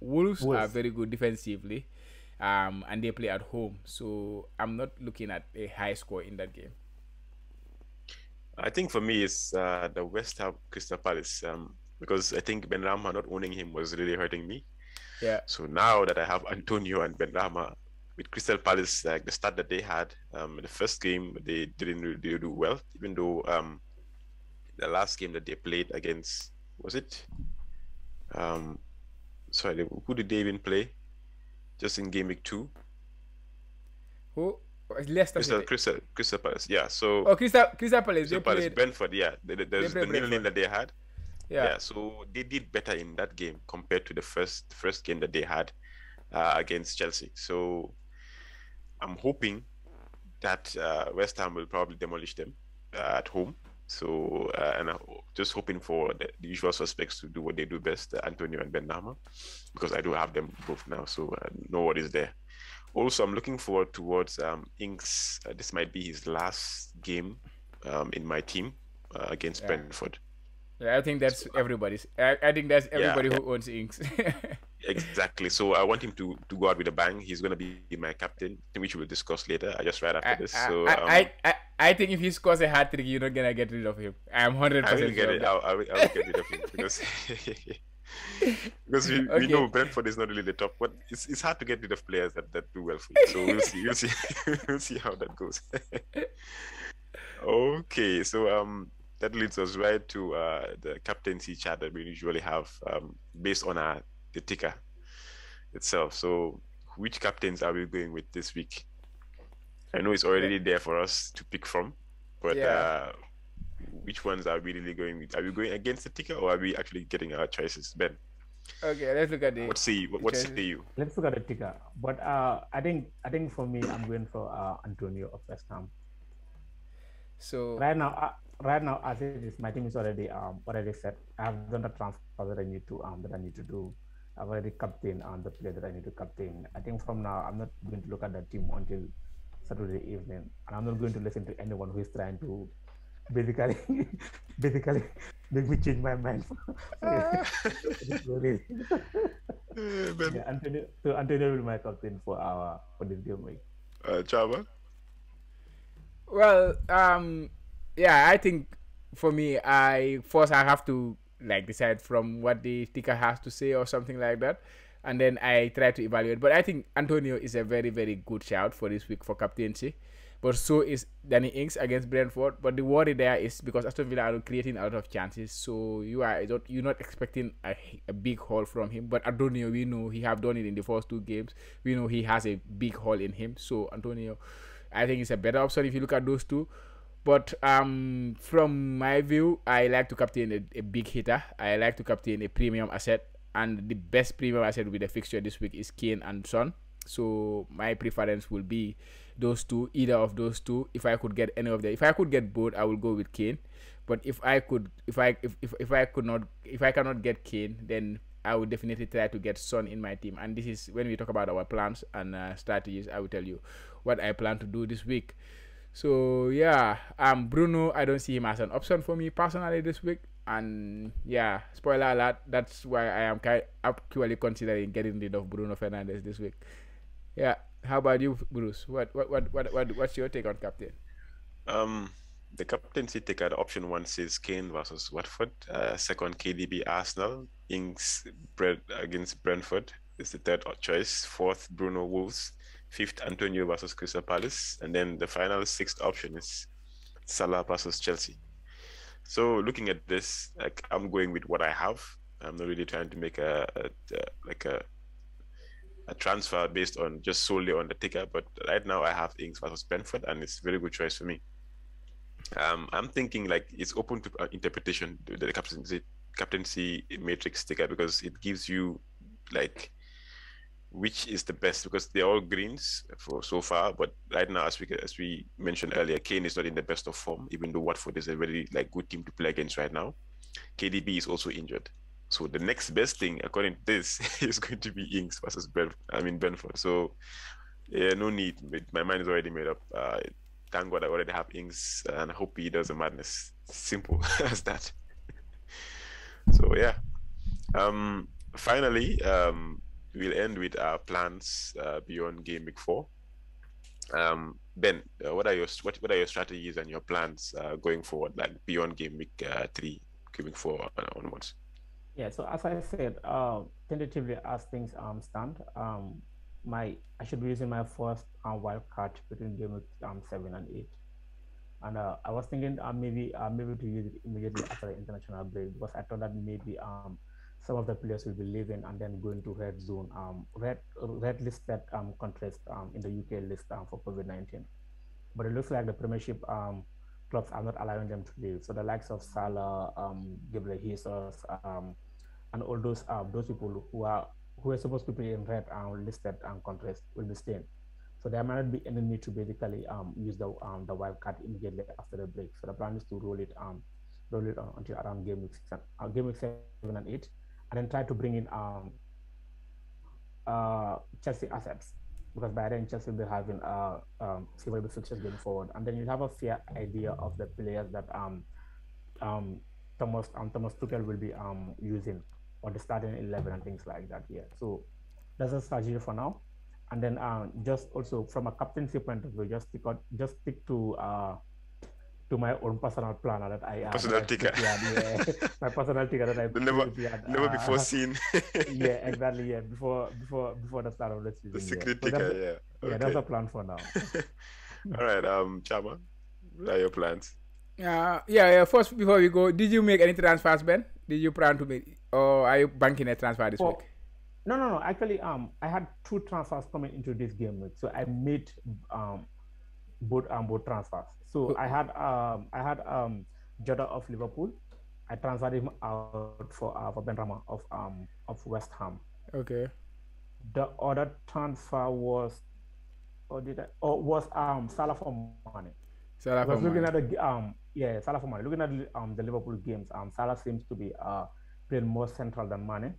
Wolves are very good defensively. And they play at home, so I'm not looking at a high score in that game. I think for me it's the West Ham Crystal Palace, because I think Benrahma not owning him was really hurting me. Yeah. So now that I have Antonio and Benrahma with Crystal Palace, like the start that they had, the first game they didn't really do well, even though the last game that they played against, was it? Sorry, who did they even play? Just in game week 2. Who? Leicester. Crystal Palace. Yeah. So. Oh, Crystal Palace. Crystal Palace, Brentford. Yeah. There's the 0-0 that they had. Yeah. So they did better in that game compared to the first game that they had against Chelsea. So I'm hoping that West Ham will probably demolish them at home. So and I'm just hoping for the usual suspects to do what they do best, Antonio and Benrahma, because I do have them both now, so no worries there. Also, I'm looking forward towards Inks. This might be his last game in my team against Brentford. Yeah, I think that's everybody's. I think that's everybody who owns Inks. Exactly. So I want him to go out with a bang. He's going to be my captain, which we'll discuss later. I just right after this. So I think if he scores a hat trick, you're not gonna get rid of him. I'm 100% I will get it. I will get rid of him because we know Brentford is not really the top. But it's hard to get rid of players that do well for you. So we'll see we'll see how that goes. Okay, so that leads us right to the captaincy chat that we usually have based on the ticker itself. So which captains are we going with this week? I know it's already there for us to pick from, but which ones are we really going with? Are we going against the ticker, or are we actually getting our choices, Ben? Okay, let's look at the. What say you? Let's look at the ticker. But I think for me, I'm going for Antonio of West Ham. So right now, as it is, my team is already set. I have done the transfer that I need to do. I've already captained the player that I need to captain. I think from now, I'm not going to look at the team until Saturday evening, and I'm not going to listen to anyone who is trying to basically make me change my mind. Antonio will be my captain for this game week. Java. Well, I think for me, I have to decide from what the ticker has to say or something like that, and then I try to evaluate. But I think Antonio is a very, very good shout for this week for captaincy. But so is Danny Ings against Brentford. But the worry there is because Aston Villa are creating a lot of chances, so you're not expecting a big haul from him. But Antonio, we know he have done it in the first 2 games. We know he has a big haul in him. So Antonio, I think it's a better option if you look at those two. But from my view, I like to captain a big hitter. I like to captain a premium asset, and the best premium asset with the fixture this week is Kane and Son. So my preference will be those two, either of those two. If I could get any of them, if I could get both, I will go with Kane. But if I cannot get Kane, then I would definitely try to get Son in my team. And this is when we talk about our plans and strategies. I will tell you what I plan to do this week. So yeah, Bruno, I don't see him as an option for me personally this week. And yeah, spoiler alert, that's why I am actually considering getting rid of Bruno Fernandes this week. Yeah, how about you, Bruce? What's your take on captain? The captaincy ticket option 1 says Kane versus Watford. Second, KDB Arsenal. Ings against Brentford is the third choice. Fourth, Bruno Wolves. Fifth, Antonio versus Crystal Palace. And then the final sixth option is Salah versus Chelsea. So looking at this, like, I'm going with what I have. I'm not really trying to make a transfer based on just solely on the ticker. But right now I have Ings versus Brentford, and it's a very good choice for me. I'm thinking like it's open to interpretation, the captaincy matrix ticker, because it gives you like which is the best, because they're all greens for so far. But right now, as we mentioned earlier, Kane is not in the best of form, even though Watford is a very like good team to play against right now. KDB is also injured. So the next best thing, according to this, is going to be Ings versus Brentford. So yeah, no need. My mind is already made up. Thank God I already have Ings, and I hope he does a madness. Simple as that. So yeah. Finally, we'll end with our plans beyond game week 4. Ben, what are your strategies and your plans going forward, like beyond game week 3, game week 4 onwards? Yeah, so as I said, tentatively as things stand, I should be using my first wild card between game week 7 and 8, and I was thinking maybe to use it immediately after the international break, because I thought that maybe some of the players will be leaving and then going to red zone, red listed countries in the UK list for COVID-19. But it looks like the Premiership clubs are not allowing them to leave. So the likes of Salah, GW3, and all those people who are supposed to be in red listed countries will be staying. So there might not be any need to basically use the wild card immediately after the break. So the plan is to roll it until around game week 7 and 8, and then try to bring in Chelsea assets, because by then Chelsea will be having favorable fixtures going forward, and then you have a fair idea of the players that Thomas Tuchel will be using, or the starting 11 and things like that. Yeah, so that's a strategy for now. And then just also from a captaincy point of view, just stick to my own personal planner that I personal ticker. My personal ticker that I never before seen. Yeah, exactly. Yeah, before the start of the season. The secret ticker. Okay. Yeah, that's a plan for now. All right, Chama, what are your plans? Yeah. First, before we go, did you make any transfers, Ben? Did you plan to make, or are you banking a transfer this week? No. Actually, I had 2 transfers coming into this game week, so I made both transfers. So I had Jota of Liverpool. I transferred him out for Benrahma of West Ham. Okay. The other transfer was Salah for Mane. Salah for Mane. Looking at the Salah for Mane. Looking at the Liverpool games, Salah seems to be playing more central than Mane,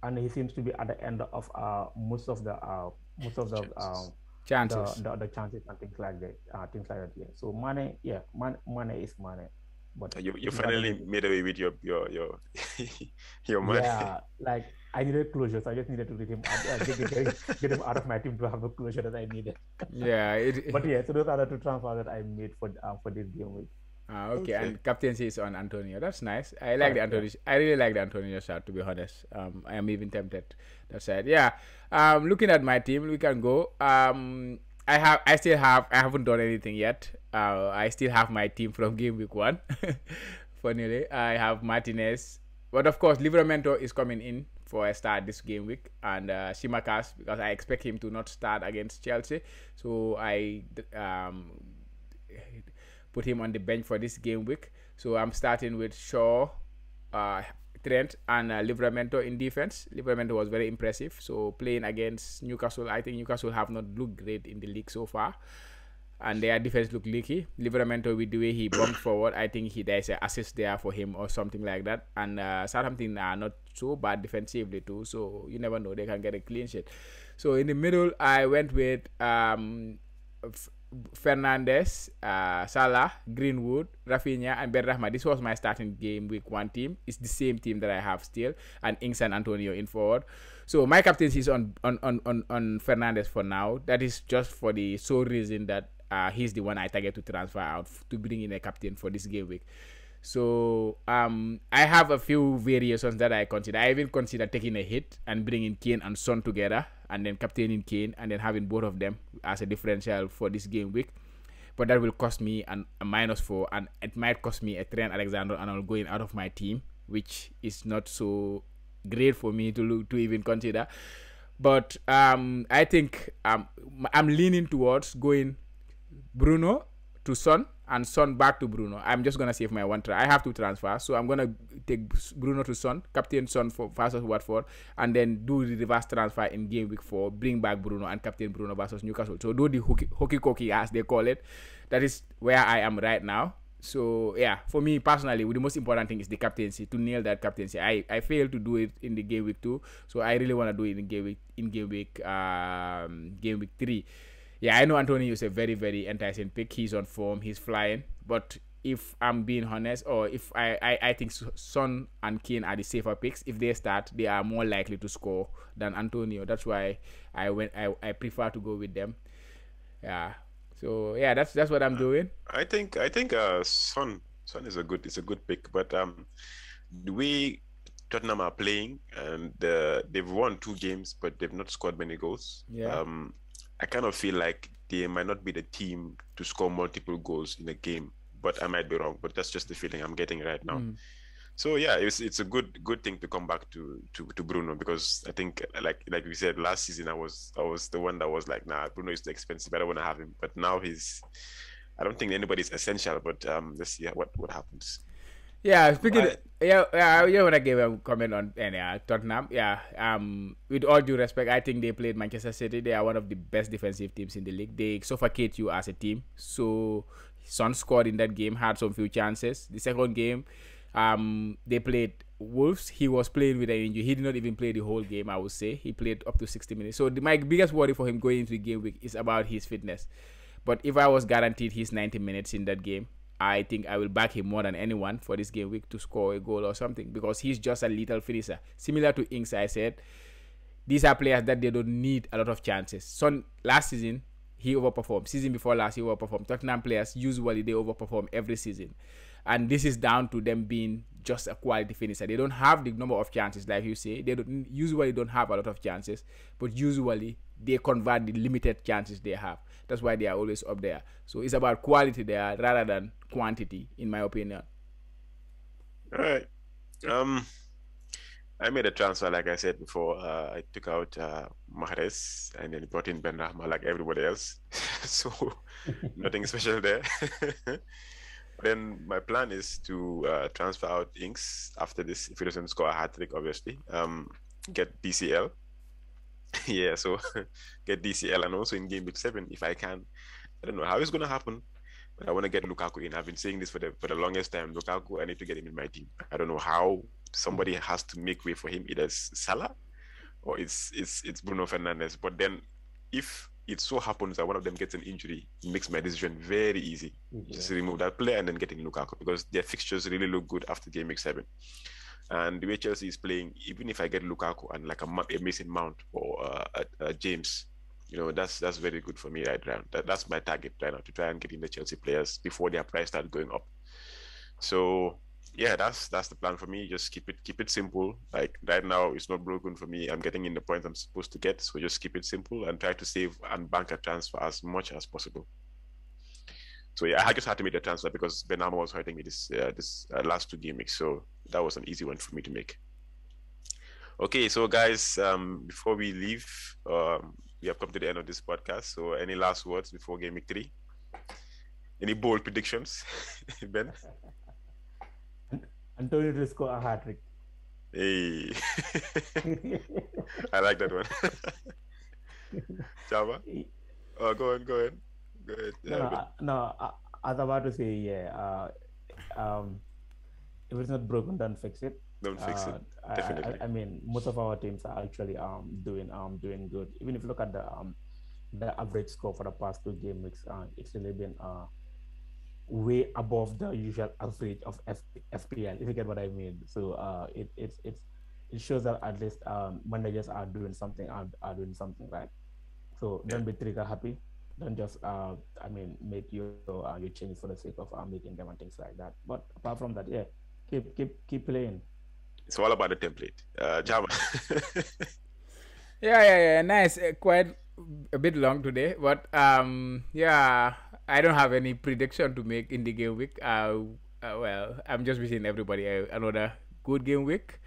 and he seems to be at the end of most of the chances. The chances and things like that. Yeah. So Mane is Mane. But you finally made away with your money. Yeah, like I needed closure, so I just needed to get him out of my team to have the closure that I needed. Yeah. But yeah, so those are the 2 transfers that I made for this game week. Okay, and captaincy is on Antonio. That's nice. I like the Antonio. I really like the Antonio shot, to be honest. I am even tempted that side. Yeah. Looking at my team, we can go. I haven't done anything yet. I still have my team from game week 1. Funnily, I have Martinez, but of course, Livramento is coming in for a start this game week, and Tsimikas, because I expect him to not start against Chelsea, so I put him on the bench for this game week. So I'm starting with Shaw, Trent and Livramento in defense. Livramento was very impressive. So playing against Newcastle, I think Newcastle have not looked great in the league so far, and their defense look leaky. Livramento, with the way he bumped forward, I think there's an assist there for him or something like that. And Southampton are not so bad defensively too, so you never know, they can get a clean sheet. So in the middle, I went with Fernandes, Salah, Greenwood, Rafinha, and Benrahma. This was my starting game week 1 team. It's the same team that I have still, and Ings and Antonio in forward. So my captaincy is on Fernandes for now. That is just for the sole reason that he's the one I target to transfer out to bring in a captain for this game week. So I have a few variations that I consider. I even consider taking a hit and bringing Kane and Son together, and then captaining Kane, and then having both of them as a differential for this game week. But that will cost me a -4, and it might cost me a Trent Alexander-Arnold going out of my team, which is not so great for me to even consider. But I think I'm leaning towards going Bruno to Son and Son back to Bruno. I'm just gonna save my one try. I have to transfer, so I'm gonna take Bruno to Son, captain Son for versus Watford, and then do the reverse transfer in game week 4. Bring back Bruno and captain Bruno versus Newcastle. So do the hokey cokey as they call it. That is where I am right now. So yeah, for me personally, the most important thing is the captaincy, to nail that captaincy. I failed to do it in the game week 2, so I really want to do it in game week 3. Yeah, I know Antonio is a very, very enticing pick. He's on form. He's flying. But if I'm being honest, or if I think Son and Kane are the safer picks. If they start, they are more likely to score than Antonio. That's why I prefer to go with them. Yeah. So yeah, that's what I'm doing. I think Son is a good pick, but the way Tottenham are playing, and they've won 2 games, but they've not scored many goals. Yeah. I kind of feel like they might not be the team to score multiple goals in a game, but I might be wrong. But that's just the feeling I'm getting right now. So yeah, it's a good thing to come back to Bruno, because I think like we said last season, I was the one that was like, nah, Bruno is too expensive, I don't want to have him. But now I don't think anybody's essential. But let's see what happens. Yeah, speaking. I want to give a comment on Tottenham. Yeah, with all due respect, I think they played Manchester City. They are one of the best defensive teams in the league. They suffocate you as a team. So Son scored in that game, had some few chances. The second game, they played Wolves. He was playing with an injury. He did not even play the whole game, I would say. He played up to 60 minutes. So my biggest worry for him going into the game week is about his fitness. But if I was guaranteed his 90 minutes in that game, I think I will back him more than anyone for this game week to score a goal or something, because he's just a little finisher. Similar to Ings, I said, these are players that they don't need a lot of chances. So last season, he overperformed. Season before last, he overperformed. Tottenham players, usually they overperform every season. And this is down to them being just a quality finisher. They don't have the number of chances, like you say. They usually don't have a lot of chances, but usually they convert the limited chances they have. That's why they are always up there. So it's about quality there rather than quantity, in my opinion. All right. I made a transfer, like I said before. I took out Mahrez and then brought in Benrahma like everybody else. So nothing special there. Then my plan is to transfer out Ings after this, if he doesn't score a hat-trick, obviously. Get DCL. Yeah, so get DCL, and also in game week 7 if I can. I don't know how it's going to happen, but I want to get Lukaku in. I've been saying this for the longest time. Lukaku, I need to get him in my team. I don't know how. Somebody has to make way for him. Either Salah or it's Bruno Fernandes. But then if it so happens that one of them gets an injury, it makes my decision very easy. Just remove that player and then getting Lukaku, because their fixtures really look good after game week 7. And the way Chelsea is playing, even if I get Lukaku and like a Mason Mount or James, that's very good for me right now. That's my target right now, to try and get in the Chelsea players before their price start going up. So yeah, that's the plan for me. Just keep it simple. Like right now, it's not broken for me. I'm getting in the points I'm supposed to get. So just keep it simple and try to save and bank a transfer as much as possible. So yeah, I just had to make the transfer because Benrahma was hurting me this last 2 game weeks. So that was an easy one for me to make. Okay, so guys, before we leave, we have come to the end of this podcast. So any last words before game week 3? Any bold predictions, Ben? Antonio will score a hat-trick. Hey, I like that one. Java. Oh, go on, go on, go ahead. I was about to say, yeah. If it's not broken, don't fix it. Don't fix it. I Definitely. mean, most of our teams are actually doing good. Even if you look at the average score for the past 2 game weeks, it's really been way above the usual average of FPL, if you get what I mean. So it shows that at least managers are doing something, are doing something right. So Yeah. don't be trigger happy. Don't just I mean make your changes for the sake of making them and things like that. But apart from that, yeah, keep playing. It's all about the template. Java. Yeah. Nice. Quite a bit long today, but yeah, I don't have any prediction to make in the game week. Well, I'm just wishing everybody another good game week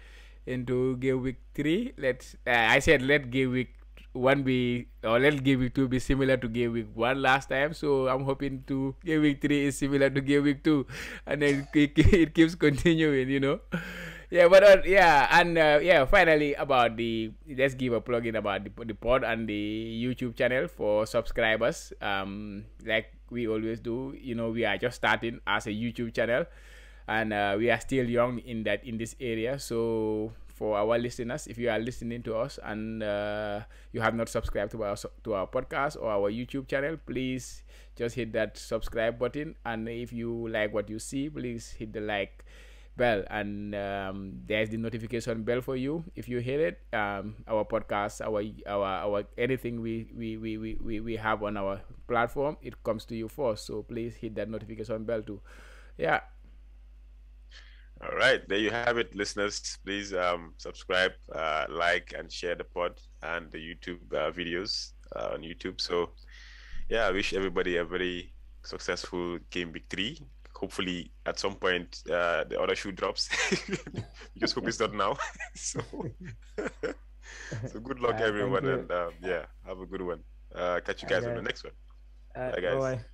into game week 3. Let's. I said let game week 1 be, or let game week 2 be similar to game week 1 last time. So I'm hoping to game week 3 is similar to game week 2, and then it keeps continuing. Yeah, but yeah, and yeah, finally about let's give a plug in about the pod and the YouTube channel for subscribers. Like we always do, we are just starting as a YouTube channel, and we are still young in this area. So for our listeners, if you are listening to us and you have not subscribed to our podcast or our YouTube channel, please just hit that subscribe button. And if you like what you see, please hit the like bell, and there's the notification bell for you. If you hit it, our podcast, our anything we have on our platform, it comes to you first. So please hit that notification bell too. Yeah. All right, there you have it, listeners. Please subscribe, like, and share the pod and the YouTube videos on YouTube. So, yeah, I wish everybody a very successful game week 3. Hopefully, at some point, the other shoe drops. We just hope it's not now. so, so good luck, everyone, and yeah, have a good one. Catch you guys on the next one. Bye, guys. Bye.